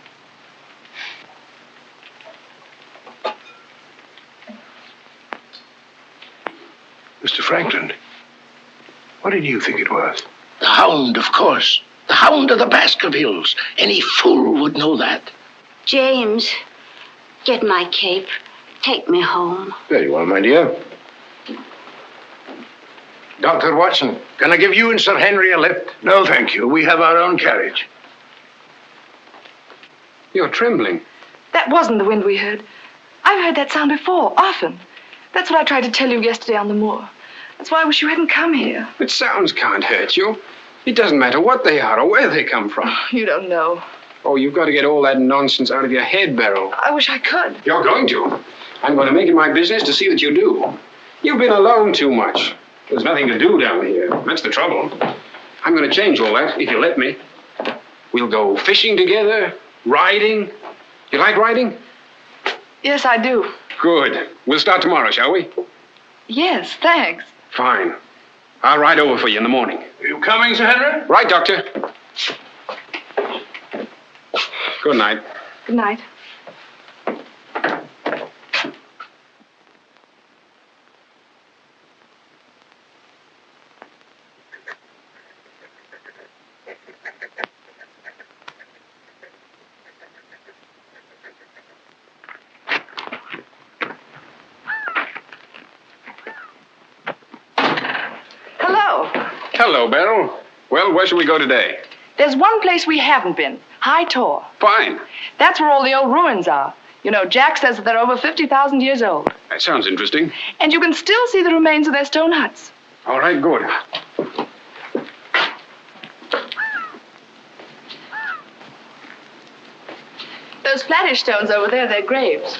Mr. Franklin, what did you think it was? The Hound, of course. The Hound of the Baskervilles. Any fool would know that. James, get my cape. Take me home. There you are, my dear. Dr. Watson, can I give you and Sir Henry a lift? No, thank you. We have our own carriage. You're trembling. That wasn't the wind we heard. I've heard that sound before, often. That's what I tried to tell you yesterday on the moor. That's why I wish you hadn't come here. But sounds can't hurt you. It doesn't matter what they are or where they come from. You don't know. Oh, you've got to get all that nonsense out of your head, Beryl. I wish I could. You're going to. I'm going to make it my business to see that you do. You've been alone too much. There's nothing to do down here. That's the trouble. I'm going to change all that, if you let me. We'll go fishing together, riding. You like riding? Yes, I do. Good. We'll start tomorrow, shall we? Yes, thanks. Fine. I'll ride over for you in the morning. Are you coming, Sir Henry? Right, Doctor. Good night. Good night. Hello, Beryl. Well, where shall we go today? There's one place we haven't been. High Tor. Fine. That's where all the old ruins are. You know, Jack says that they're over 50,000 years old. That sounds interesting. And you can still see the remains of their stone huts. All right, good. Those flattish stones over there, they're graves.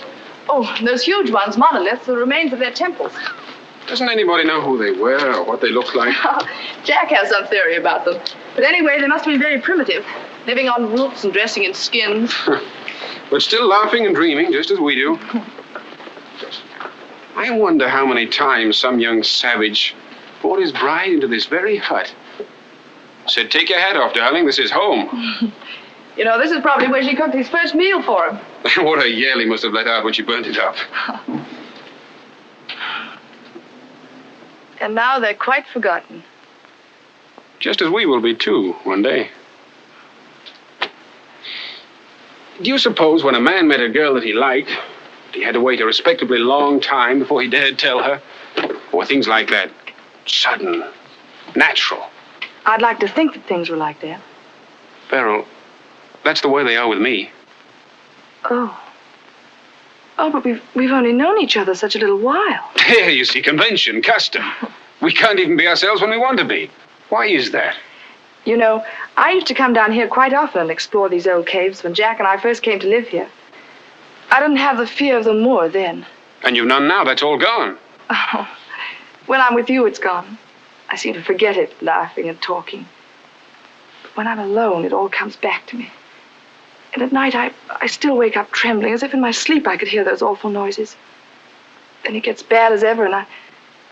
Oh, and those huge ones, monoliths, are the remains of their temples. Doesn't anybody know who they were or what they looked like? Jack has some theory about them. But anyway, they must be very primitive, living on roots and dressing in skins. But still laughing and dreaming, just as we do. I wonder how many times some young savage brought his bride into this very hut. Said, take your hat off, darling, this is home. You know, this is probably where she cooked his first meal for him. What a yell he must have let out when she burnt it up. And now they're quite forgotten. Just as we will be, too, one day. Do you suppose when a man met a girl that he liked, he had to wait a respectably long time before he dared tell her? Or things like that, sudden, natural? I'd like to think that things were like that. Beryl, that's the way they are with me. Oh. Oh, but we've only known each other such a little while. There, you see, convention, custom. We can't even be ourselves when we want to be. Why is that? You know, I used to come down here quite often and explore these old caves when Jack and I first came to live here. I didn't have the fear of the moor then. And you've none now, that's all gone. Oh, when I'm with you, it's gone. I seem to forget it, laughing and talking. But when I'm alone, it all comes back to me. And at night, I still wake up trembling, as if in my sleep I could hear those awful noises. Then it gets bad as ever, and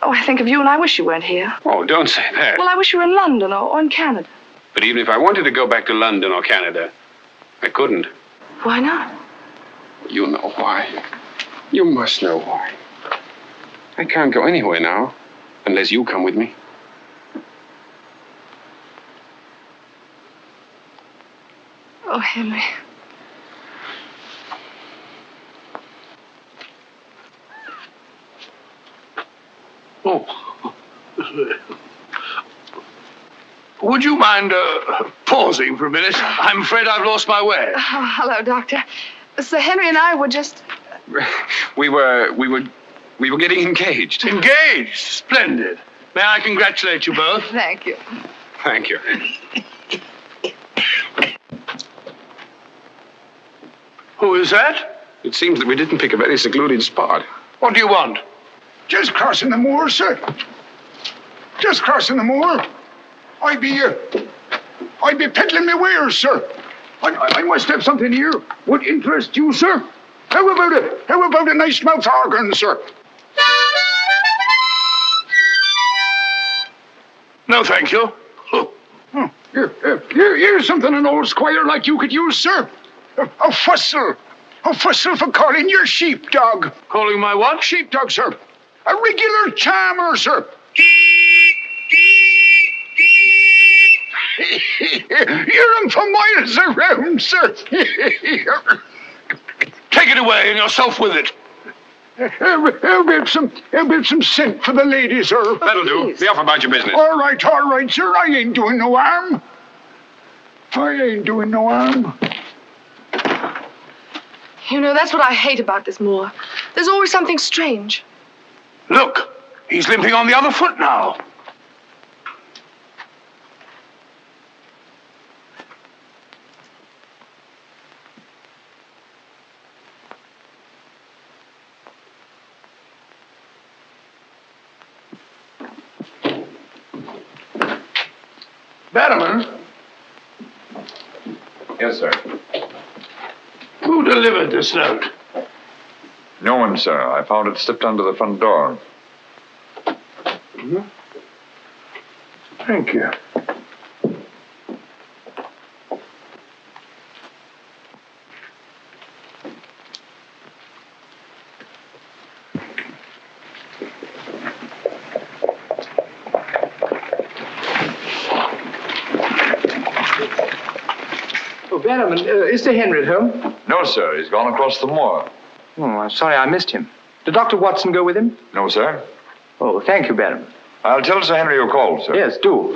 I think of you, and I wish you weren't here. Oh, don't say that. Well, I wish you were in London or in Canada. But even if I wanted to go back to London or Canada, I couldn't. Why not? You know why. You must know why. I can't go anywhere now, unless you come with me. Oh, Henry. Oh. Would you mind pausing for a minute? I'm afraid I've lost my way. Oh, hello, Doctor. Sir Henry and I were just... We were getting engaged. Engaged? Splendid. May I congratulate you both? Thank you. Thank you. Who is that? It seems that we didn't pick a very secluded spot. What do you want? Just crossing the moor, sir. Just crossing the moor. I'd be peddling my wares, sir. I must have something here. Would interest you, sir? How about it? How about a nice mouth organ, sir? No, No, thank you. Here's something an old squire like you could use, sir. A fussel. A fussel for calling your sheepdog. Calling my what? Sheepdog, sir. A regular charmer, sir. Hear him for miles around, sir. Take it away and yourself with it. I'll get some scent for the lady, sir. That'll do. Be off about your business. All right, sir. I ain't doing no harm. You know, that's what I hate about this moor. There's always something strange. Look, he's limping on the other foot now. Bannerman? Yes, sir. Who delivered this note? No one, sir. I found it slipped under the front door. Mm-hmm. Thank you. Bannerman, is Sir Henry at home? No, sir. He's gone across the moor. Oh, I'm sorry I missed him. Did Dr. Watson go with him? No, sir. Oh, thank you, Bannerman. I'll tell Sir Henry you called, sir. Yes, do.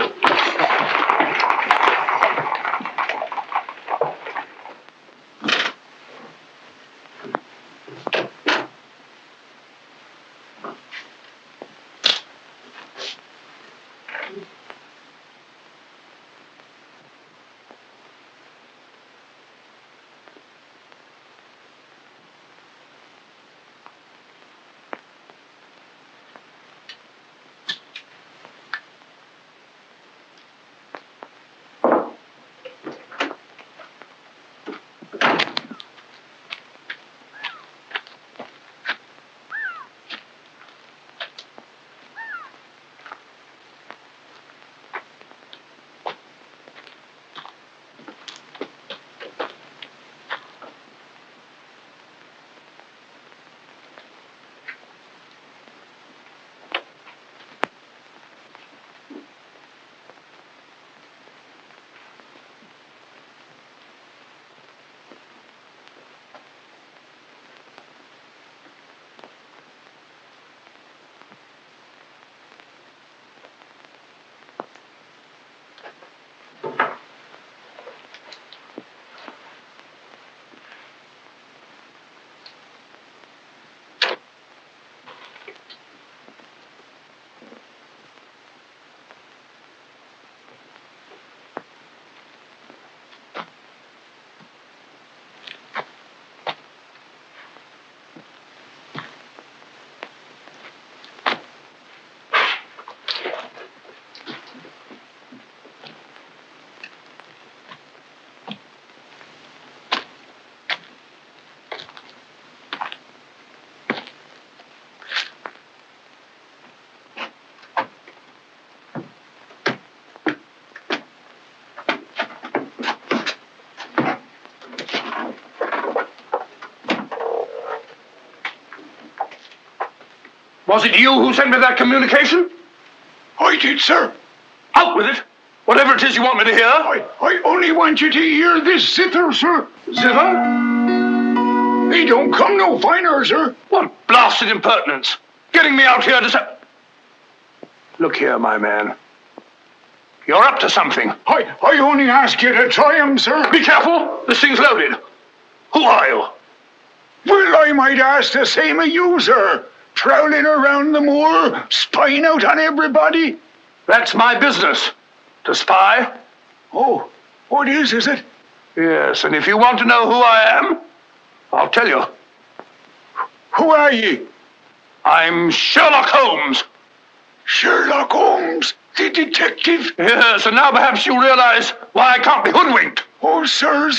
Was it you who sent me that communication? I did, sir. Out with it. Whatever it is you want me to hear. I only want you to hear this zither, sir. Zither? He don't come no finer, sir. What blasted impertinence. Getting me out here to say... Look here, my man. You're up to something. I only ask you to try him, sir. Be careful. This thing's loaded. Who are you? Well, I might ask the same of you, sir. Prowling around the moor, spying out on everybody. That's my business. To spy. Oh, what is it? Yes, and if you want to know who I am, I'll tell you. Who are ye? I'm Sherlock Holmes. Sherlock Holmes, the detective? Yes, and now perhaps you realize why I can't be hoodwinked. Oh, sir,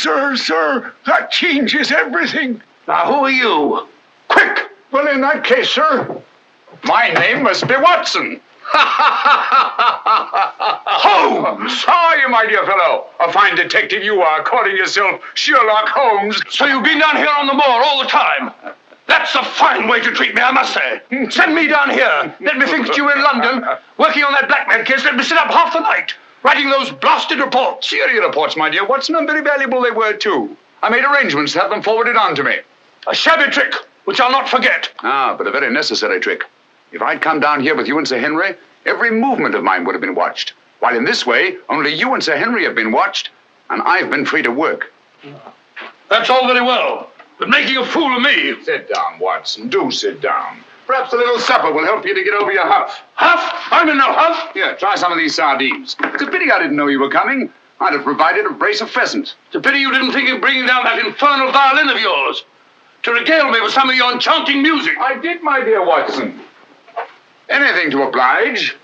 that changes everything. Now, who are you? Quick! Well, in that case, sir, My name must be Watson. Holmes! How are you, my dear fellow? A fine detective you are, calling yourself Sherlock Holmes. So you've been down here on the moor all the time? That's a fine way to treat me, I must say. Send me down here. Let me think that you were in London, working on that blackmail case. Let me sit up half the night, writing those blasted reports. Eerie reports, my dear Watson, and very valuable they were, too. I made arrangements to have them forwarded on to me. A shabby trick, which I'll not forget. Ah, but a very necessary trick. If I'd come down here with you and Sir Henry, every movement of mine would have been watched. While in this way, only you and Sir Henry have been watched, and I've been free to work. That's all very well, but making a fool of me. Sit down, Watson. Do sit down. Perhaps a little supper will help you to get over your huff. Huff? I'm in no huff. Here, try some of these sardines. It's a pity I didn't know you were coming. I'd have provided a brace of pheasant. It's a pity you didn't think of bringing down that infernal violin of yours to regale me with some of your enchanting music. I did, my dear Watson. Anything to oblige.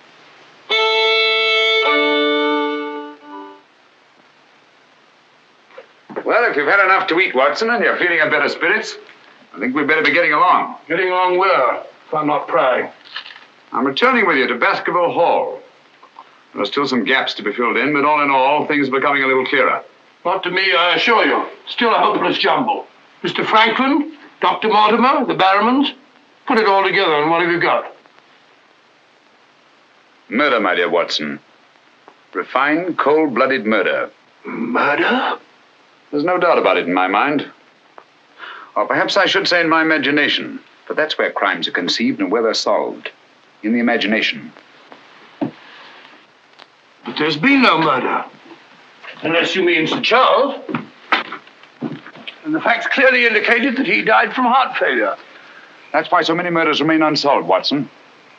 Well, if you've had enough to eat, Watson, and you're feeling in better spirits, I think we'd better be getting along. Getting along where, if I'm not prying? I'm returning with you to Baskerville Hall. There are still some gaps to be filled in, but all in all, things are becoming a little clearer. Not to me, I assure you. Still a hopeless jumble. Mr. Franklin, Dr. Mortimer, the Barrowmans. Put it all together, and what have you got? Murder, my dear Watson. Refined, cold-blooded murder. Murder? There's no doubt about it in my mind. Or perhaps I should say in my imagination. For that's where crimes are conceived and where they're solved. In the imagination. But there's been no murder. Unless you mean Sir Charles. And the facts clearly indicated that he died from heart failure. That's why so many murders remain unsolved, Watson.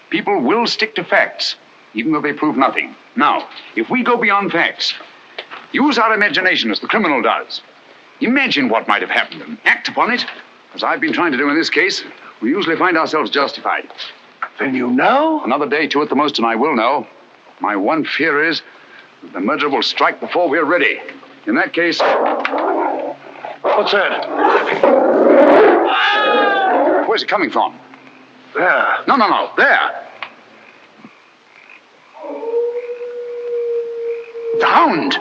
People will stick to facts, even though they prove nothing. Now, if we go beyond facts, use our imagination as the criminal does. Imagine what might have happened and act upon it, as I've been trying to do in this case. We usually find ourselves justified. Then you know? Another day, two at the most, and I will know. My one fear is that the murderer will strike before we're ready. In that case... What's that? Where's it coming from? There. No. There. The Hound.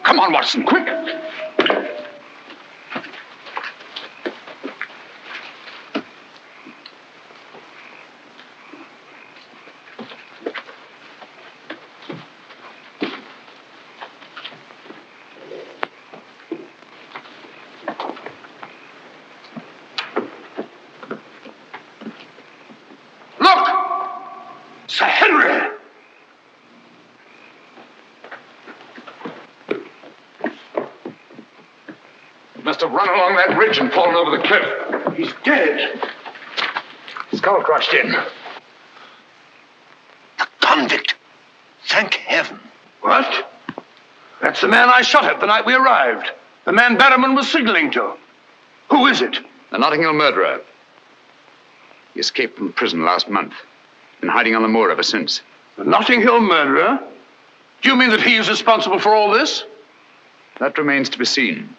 Come on, Watson, quick. Sir Henry! He must have run along that ridge and fallen over the cliff. He's dead. Skull crushed in. The convict. Thank heaven. What? That's the man I shot at the night we arrived. The man Barrowman was signaling to. Who is it? The Notting Hill murderer. He escaped from prison last month. Been hiding on the moor ever since. The Notting Hill murderer? Do you mean that he is responsible for all this? That remains to be seen.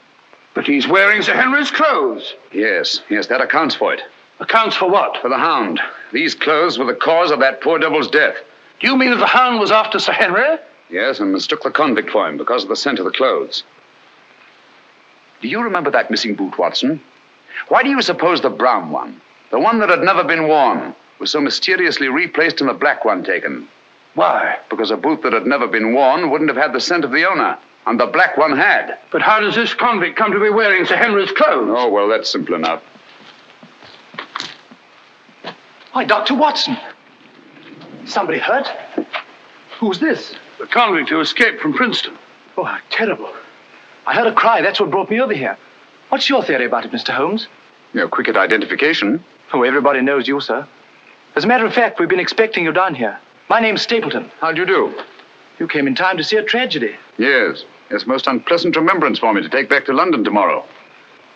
But he's wearing Sir Henry's clothes. Yes, that accounts for it. Accounts for what? For the Hound. These clothes were the cause of that poor devil's death. Do you mean that the Hound was after Sir Henry? Yes, and mistook the convict for him because of the scent of the clothes. Do you remember that missing boot, Watson? Why do you suppose the brown one, the one that had never been worn, was so mysteriously replaced and the black one taken? Why? Because a boot that had never been worn wouldn't have had the scent of the owner, and the black one had. But how does this convict come to be wearing Sir Henry's clothes? Oh, well, that's simple enough. Why, Dr. Watson. Somebody hurt? Who's this? The convict who escaped from Princeton. Oh, how terrible. I heard a cry. That's what brought me over here. What's your theory about it, Mr. Holmes? You're quick at identification. Oh, everybody knows you, sir. As a matter of fact, we've been expecting you down here. My name's Stapleton. How do you do? You came in time to see a tragedy. Yes. It's most unpleasant remembrance for me to take back to London tomorrow.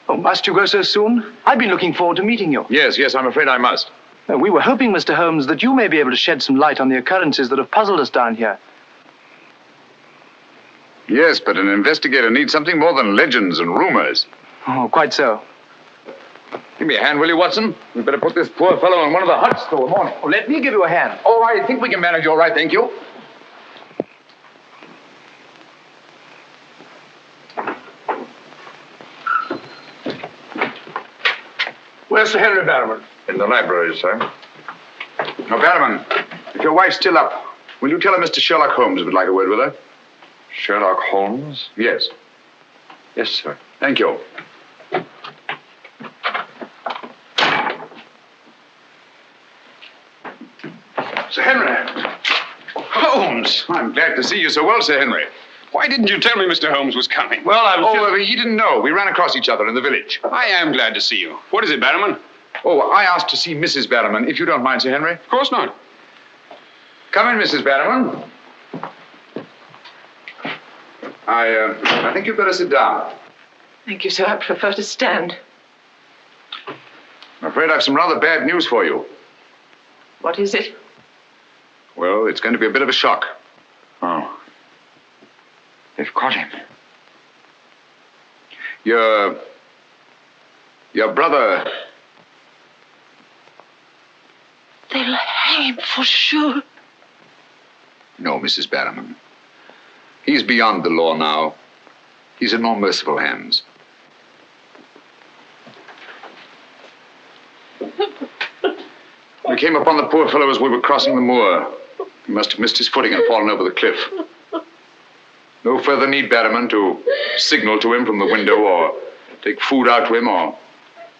Oh, must you go so soon? I've been looking forward to meeting you. Yes, I'm afraid I must. We were hoping, Mr. Holmes, that you may be able to shed some light on the occurrences that have puzzled us down here. Yes, but an investigator needs something more than legends and rumors. Oh, quite so. Give me a hand, will you, Watson? We better put this poor fellow in one of the huts till the morning. Oh, let me give you a hand. Oh, I think we can manage all right, thank you. Where's Sir Henry Barrowman? In the library, sir. Now, Barrowman, if your wife's still up, will you tell her Mr. Sherlock Holmes would like a word with her? Sherlock Holmes? Yes. Yes, sir. Thank you. Sir Henry. Holmes! I'm glad to see you so well, Sir Henry. Why didn't you tell me Mr. Holmes was coming? Well, I was he didn't know. We ran across each other in the village. I am glad to see you. What is it, Barrowman? Oh, I asked to see Mrs. Barrowman, if you don't mind, Sir Henry. Of course not. Come in, Mrs. Barrowman. I think you'd better sit down. Thank you, sir. I prefer to stand. I'm afraid I've some rather bad news for you. What is it? Well, it's going to be a bit of a shock. Oh. They've caught him. Your brother... They'll hang him for sure. No, Mrs. Barrowman. He's beyond the law now. He's in more merciful hands. We came upon the poor fellow as we were crossing the moor. He must have missed his footing and fallen over the cliff. No further need, Barrowman, to signal to him from the window or take food out to him or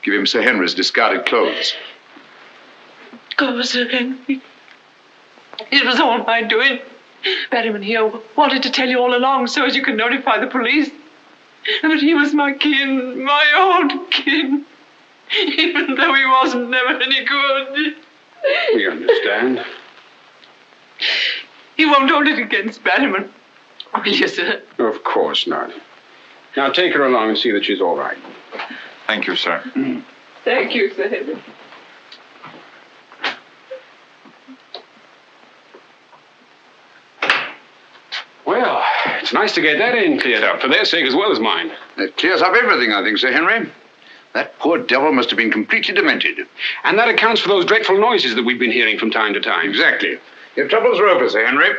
give him Sir Henry's discarded clothes. Go, Sir Henry. It was all my doing. Barrowman here wanted to tell you all along so as you could notify the police. But he was my kin, my old kin. Even though he wasn't never any good. We understand. You won't hold it against Barrowman, will you, sir? Of course not. Now take her along and see that she's all right. Thank you, sir. Thank you, Sir Henry. Well, it's nice to get that in cleared up, for their sake as well as mine. It clears up everything, I think, Sir Henry. That poor devil must have been completely demented. And that accounts for those dreadful noises that we've been hearing from time to time. Exactly. Your troubles are over, Sir Henry.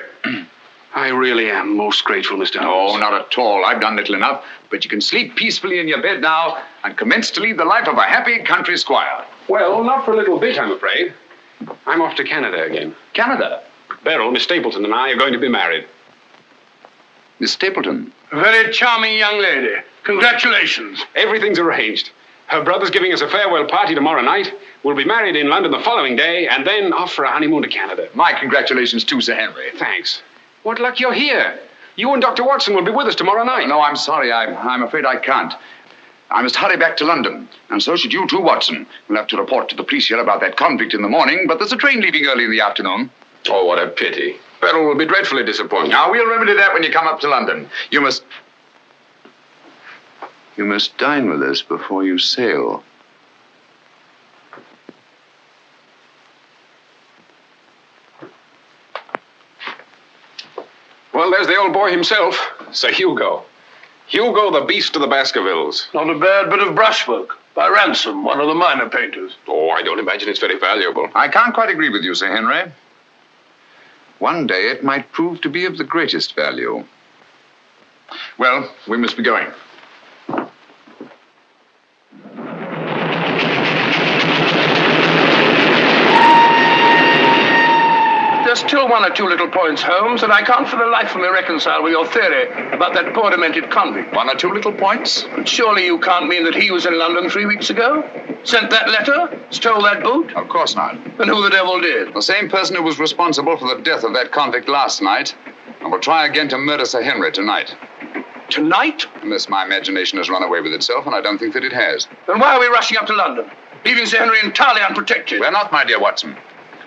I really am most grateful, Mr. Holmes. No, not at all. I've done little enough. But you can sleep peacefully in your bed now and commence to lead the life of a happy country squire. Well, not for a little bit, I'm afraid. I'm off to Canada again. Canada? Beryl, Miss Stapleton, and I are going to be married. Miss Stapleton? a very charming young lady. Congratulations. Everything's arranged. Her brother's giving us a farewell party tomorrow night. We'll be married in London the following day, and then off for a honeymoon to Canada. My congratulations too, Sir Henry. Thanks. What luck you're here. You and Dr. Watson will be with us tomorrow night. No, I'm sorry. I'm afraid I can't. I must hurry back to London, and so should you too, Watson. We'll have to report to the police here about that convict in the morning, but there's a train leaving early in the afternoon. Oh, what a pity. Beryl will be dreadfully disappointed. Now, we'll remedy that when you come up to London. You must dine with us before you sail. Well, there's the old boy himself, Sir Hugo. Hugo, the beast of the Baskervilles. Not a bad bit of brushwork. By Ransom, one of the minor painters. Oh, I don't imagine it's very valuable. I can't quite agree with you, Sir Henry. One day it might prove to be of the greatest value. Well, we must be going. There's still one or two little points, Holmes, that I can't for the life of me reconcile with your theory about that poor demented convict. One or two little points? But surely you can't mean that he was in London 3 weeks ago? Sent that letter? Stole that boot? Of course not. Then who the devil did? The same person who was responsible for the death of that convict last night and will try again to murder Sir Henry tonight. Tonight? Unless my imagination has run away with itself, and I don't think that it has. Then why are we rushing up to London, leaving Sir Henry entirely unprotected? We're not, my dear Watson.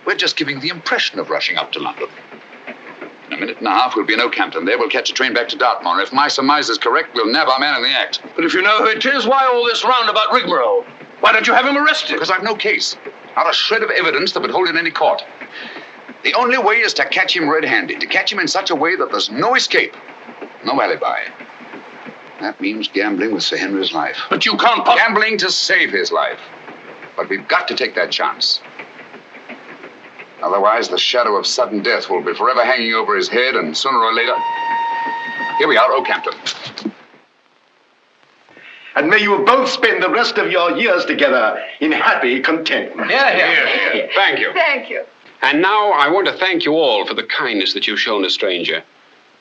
We're just giving the impression of rushing up to London. In a minute and a half, we'll be in Oakhampton. There, we'll catch a train back to Dartmoor. If my surmise is correct, we'll nab our man in the act. But if you know who it is, why all this roundabout rigmarole? Why don't you have him arrested? Because I've no case. Not a shred of evidence that would hold in any court. The only way is to catch him red-handed, to catch him in such a way that there's no escape, no alibi. That means gambling with Sir Henry's life. But you can't Gambling to save his life. But we've got to take that chance. Otherwise, the shadow of sudden death will be forever hanging over his head, and sooner or later... Here we are, Oakhampton. And may you both spend the rest of your years together in happy contentment. Yeah. Thank you. Thank you. And now I want to thank you all for the kindness that you've shown a stranger.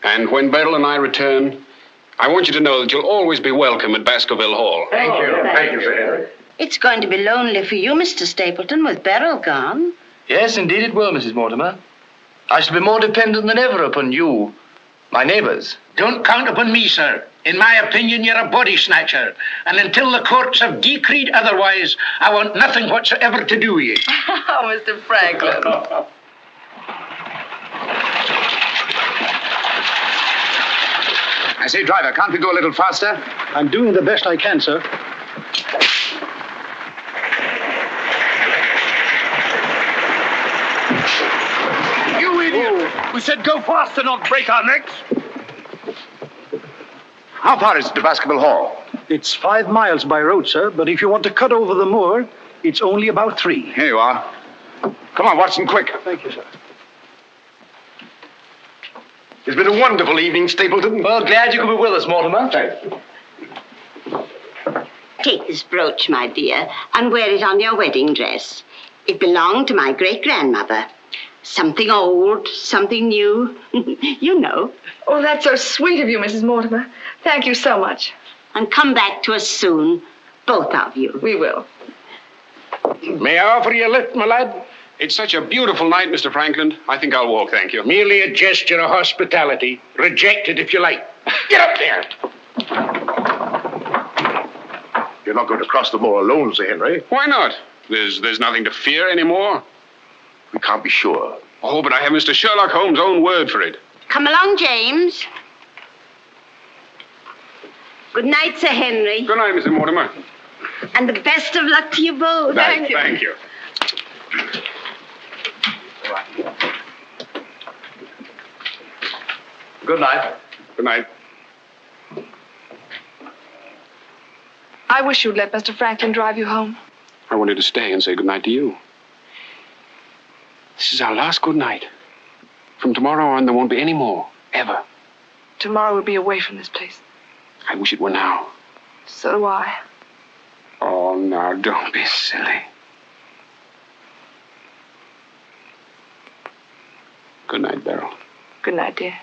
And when Beryl and I return, I want you to know that you'll always be welcome at Baskerville Hall. Thank you. Thank you, Sir Henry. It's going to be lonely for you, Mr. Stapleton, with Beryl gone. Yes, indeed it will, Mrs. Mortimer. I shall be more dependent than ever upon you, my neighbors. Don't count upon me, sir. In my opinion, you're a body snatcher. And until the courts have decreed otherwise, I want nothing whatsoever to do with you. Oh, Mr. Franklin. I say, driver, can't we go a little faster? I'm doing the best I can, sir. You idiot! We said go faster, not break our necks. How far is it to Baskerville Hall? It's 5 miles by road, sir, but if you want to cut over the moor, it's only about 3. Here you are. Come on, Watson, quick. Thank you, sir. It's been a wonderful evening, Stapleton. Well, glad you could be with us, Mortimer. Thank you. Take this brooch, my dear, and wear it on your wedding dress. It belonged to my great-grandmother. Something old, something new. You know. Oh, that's so sweet of you, Mrs. Mortimer. Thank you so much. And come back to us soon, both of you. We will. May I offer you a lift, my lad? It's such a beautiful night, Mr. Franklin. I think I'll walk, thank you. Merely a gesture of hospitality. Reject it if you like. Get up there! You're not going to cross the moor alone, Sir Henry. Why not? There's nothing to fear anymore. We can't be sure. Oh, but I have Mr. Sherlock Holmes' own word for it. Come along, James. Good night, Sir Henry. Good night, Mrs. Mortimer. And the best of luck to you both. Thank you. Good night. Good night. I wish you'd let Mr. Franklin drive you home. I wanted to stay and say good night to you. This is our last good night. From tomorrow on, there won't be any more, ever. Tomorrow we'll be away from this place. I wish it were now. So do I. Oh, now, don't be silly. Good night, Beryl. Good night, dear.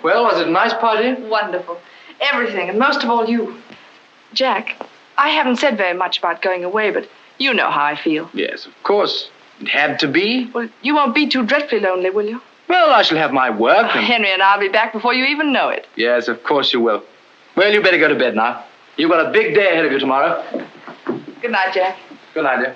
Well, was it a nice party? Wonderful. Everything, and most of all you. Jack, I haven't said very much about going away, but you know how I feel. Yes, of course. It had to be. Well, you won't be too dreadfully lonely, will you? Well, I shall have my work. And... Henry and I'll be back before you even know it. Yes, of course you will. Well, you better go to bed now. You've got a big day ahead of you tomorrow. Good night, Jack. Good night, dear.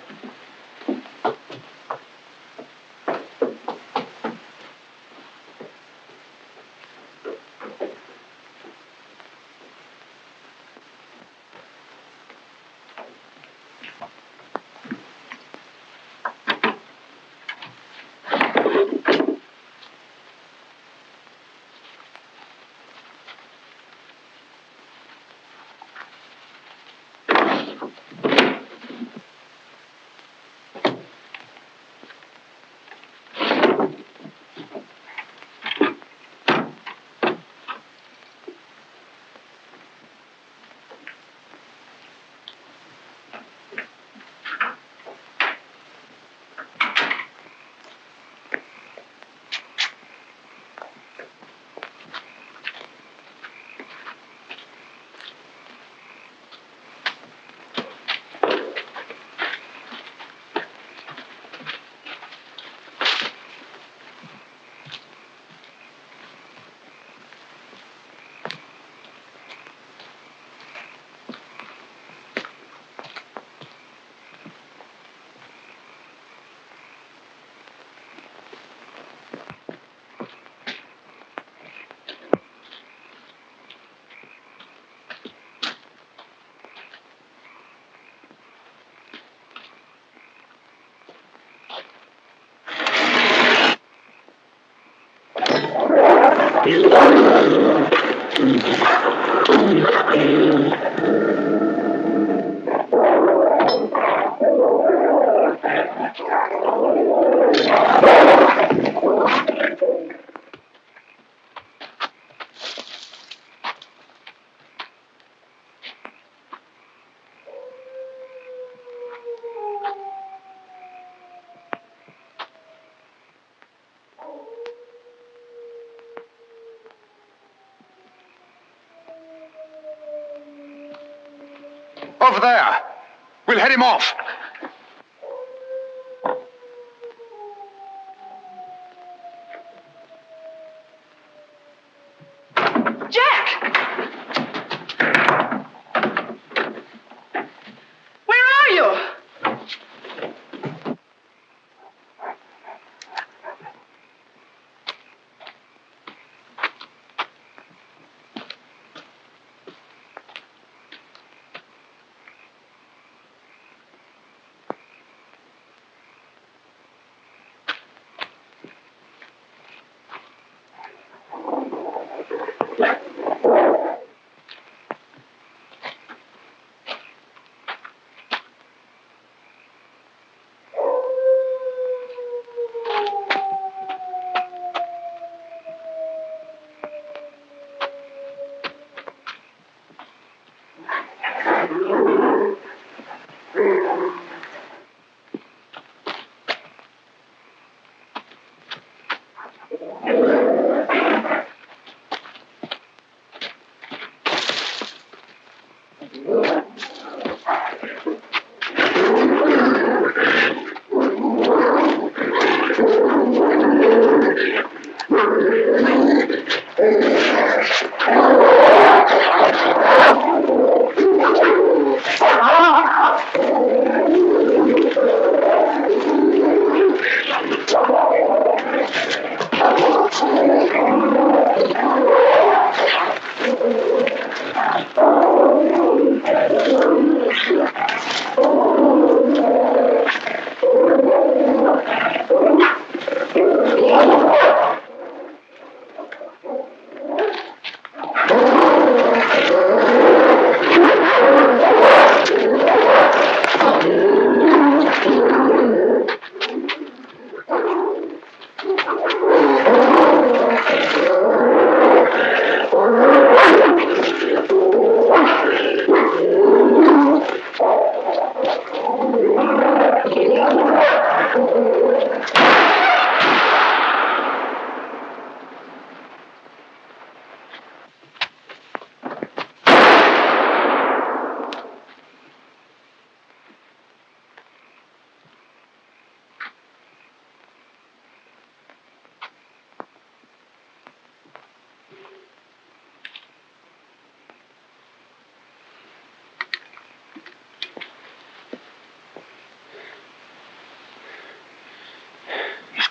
Over there. We'll head him off. Jack! Where are you?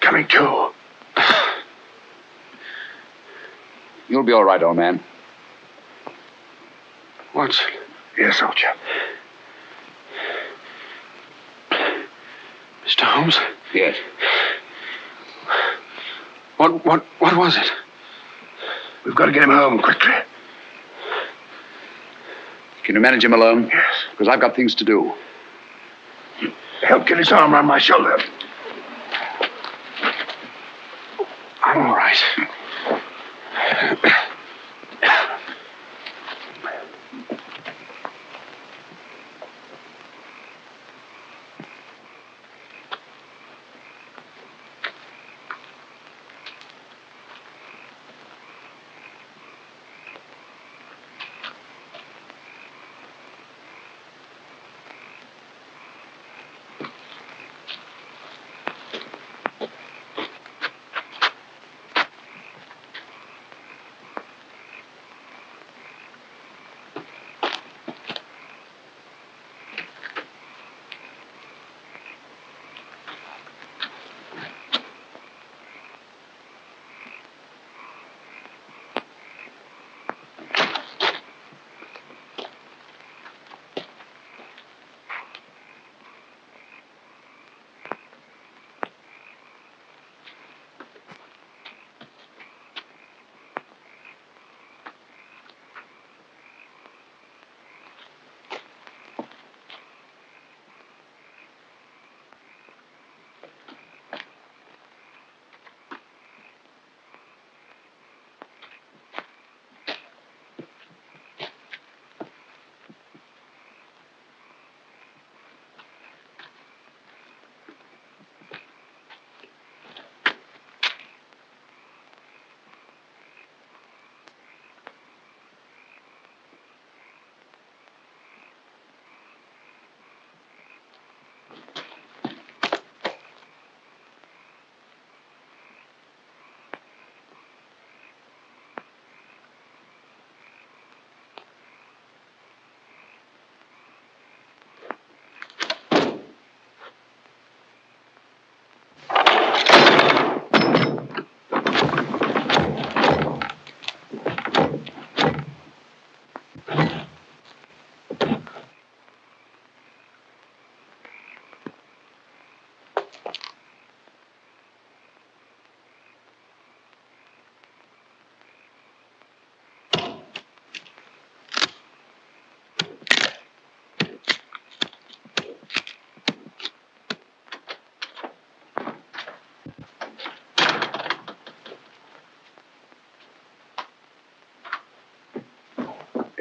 Coming to. You'll be all right, old man. Watson. Yes, soldier. Mr. Holmes? Yes. What was it? We've got to get him home quickly. Can you manage him alone? Yes. Because I've got things to do. Help get his arm around my shoulder. I'm all right.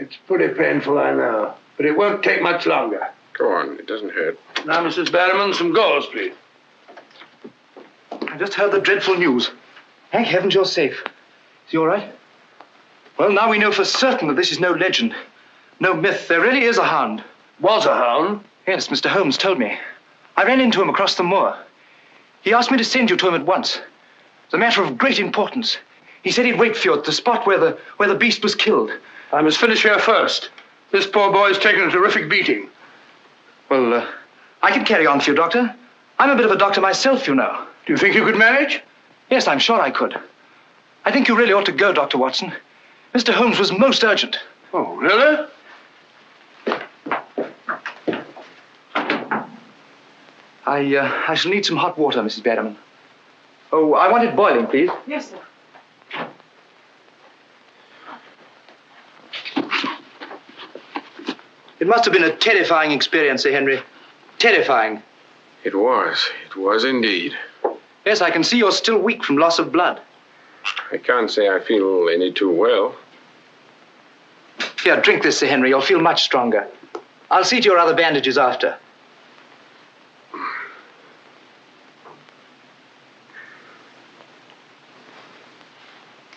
It's pretty painful, I know. But it won't take much longer. Go on, it doesn't hurt. Now, Mrs. Barrowman, some gauze, please. I just heard the dreadful news. Thank heavens you're safe. Is he all right? Well, now we know for certain that this is no legend, no myth. There really is a hound. Was a hound? Yes, Mr. Holmes told me. I ran into him across the moor. He asked me to send you to him at once. It's a matter of great importance. He said he'd wait for you at the spot where the beast was killed. I must finish here first. This poor boy's taken a terrific beating. Well, I can carry on for you, Doctor. I'm a bit of a doctor myself, you know. Do you think you could manage? Yes, I'm sure I could. I think you really ought to go, Dr. Watson. Mr. Holmes was most urgent. Oh, really? I shall need some hot water, Mrs. Barrowman. Oh, I want it boiling, please. Yes, sir. It must have been a terrifying experience, Sir Henry. Terrifying. It was indeed. Yes, I can see you're still weak from loss of blood. I can't say I feel any too well. Here, drink this, Sir Henry. You'll feel much stronger. I'll see to your other bandages after.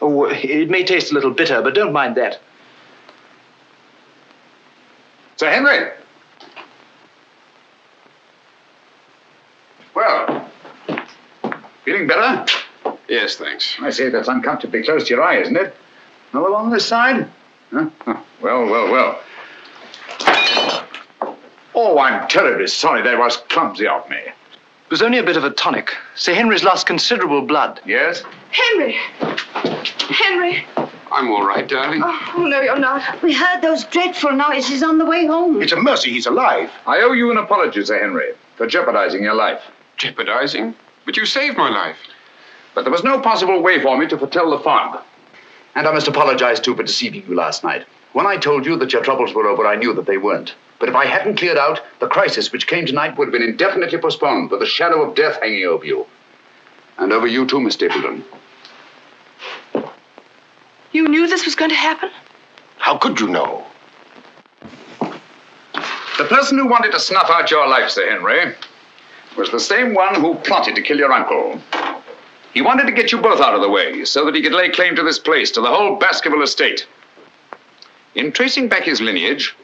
Oh, it may taste a little bitter, but don't mind that. Sir Henry! Well, feeling better? Yes, thanks. I say that's uncomfortably close to your eye, isn't it? Another one on this side? Huh? Oh, well. Oh, I'm terribly sorry. That was clumsy of me. It was only a bit of a tonic. Sir Henry's lost considerable blood. Yes? Henry! Henry! I'm all right, darling. Oh, no, you're not. We heard those dreadful noises on the way home. It's a mercy he's alive. I owe you an apology, Sir Henry, for jeopardizing your life. Jeopardizing? But you saved my life. But there was no possible way for me to foretell the fog. And I must apologize, too, for deceiving you last night. When I told you that your troubles were over, I knew that they weren't. But if I hadn't cleared out, the crisis which came tonight would have been indefinitely postponed, with the shadow of death hanging over you. And over you, too, Miss Stapleton. You knew this was going to happen? How could you know? The person who wanted to snuff out your life, Sir Henry, was the same one who plotted to kill your uncle. He wanted to get you both out of the way so that he could lay claim to this place, to the whole Baskerville estate. In tracing back his lineage,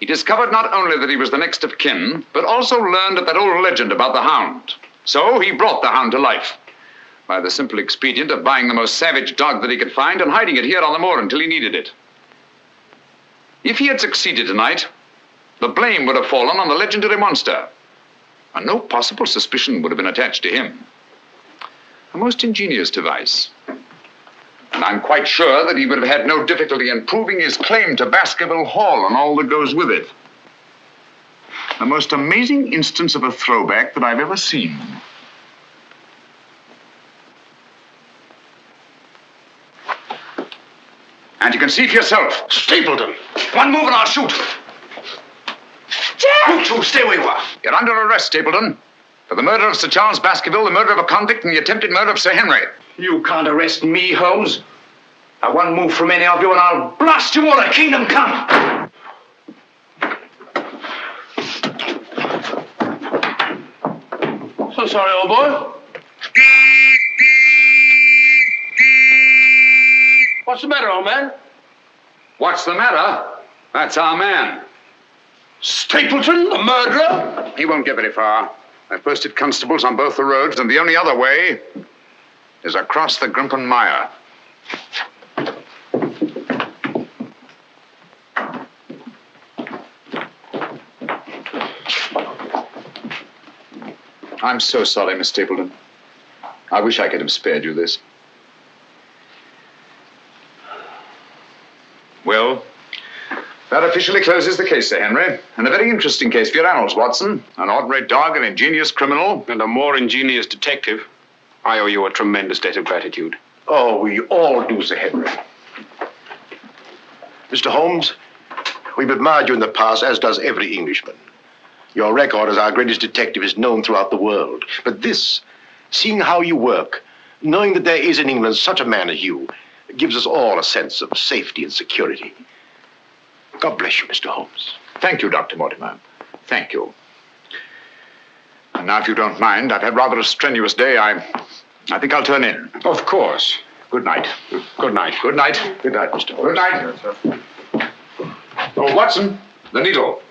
he discovered not only that he was the next of kin, but also learned of that old legend about the Hound. So he brought the Hound to life by the simple expedient of buying the most savage dog that he could find and hiding it here on the moor until he needed it. If he had succeeded tonight, the blame would have fallen on the legendary monster, and no possible suspicion would have been attached to him. A most ingenious device. And I'm quite sure that he would have had no difficulty in proving his claim to Baskerville Hall and all that goes with it. The most amazing instance of a throwback that I've ever seen. And you can see for yourself. Stapleton! One move and I'll shoot. Jack! You two, stay where you are. You're under arrest, Stapleton. For the murder of Sir Charles Baskerville, the murder of a convict, and the attempted murder of Sir Henry. You can't arrest me, Holmes. Now, one move from any of you and I'll blast you all to kingdom come. So sorry, old boy. What's the matter, old man? What's the matter? That's our man. Stapleton, the murderer? He won't get very far. I've posted constables on both the roads, and the only other way is across the Grimpen Mire. I'm so sorry, Miss Stapleton. I wish I could have spared you this. Well, that officially closes the case, Sir Henry. And a very interesting case for your annals, Watson. An ordinary dog, an ingenious criminal. And a more ingenious detective. I owe you a tremendous debt of gratitude. Oh, we all do, Sir Henry. Mr. Holmes, we've admired you in the past, as does every Englishman. Your record as our greatest detective is known throughout the world. But this, seeing how you work, knowing that there is in England such a man as you, gives us all a sense of safety and security. God bless you, Mr. Holmes. Thank you, Dr. Mortimer. Thank you. And now, if you don't mind, I've had rather a strenuous day. I think I'll turn in. Of course. Good night. Good night. Good night. Good night, Mr. Holmes. Good night. Oh, Watson, the needle.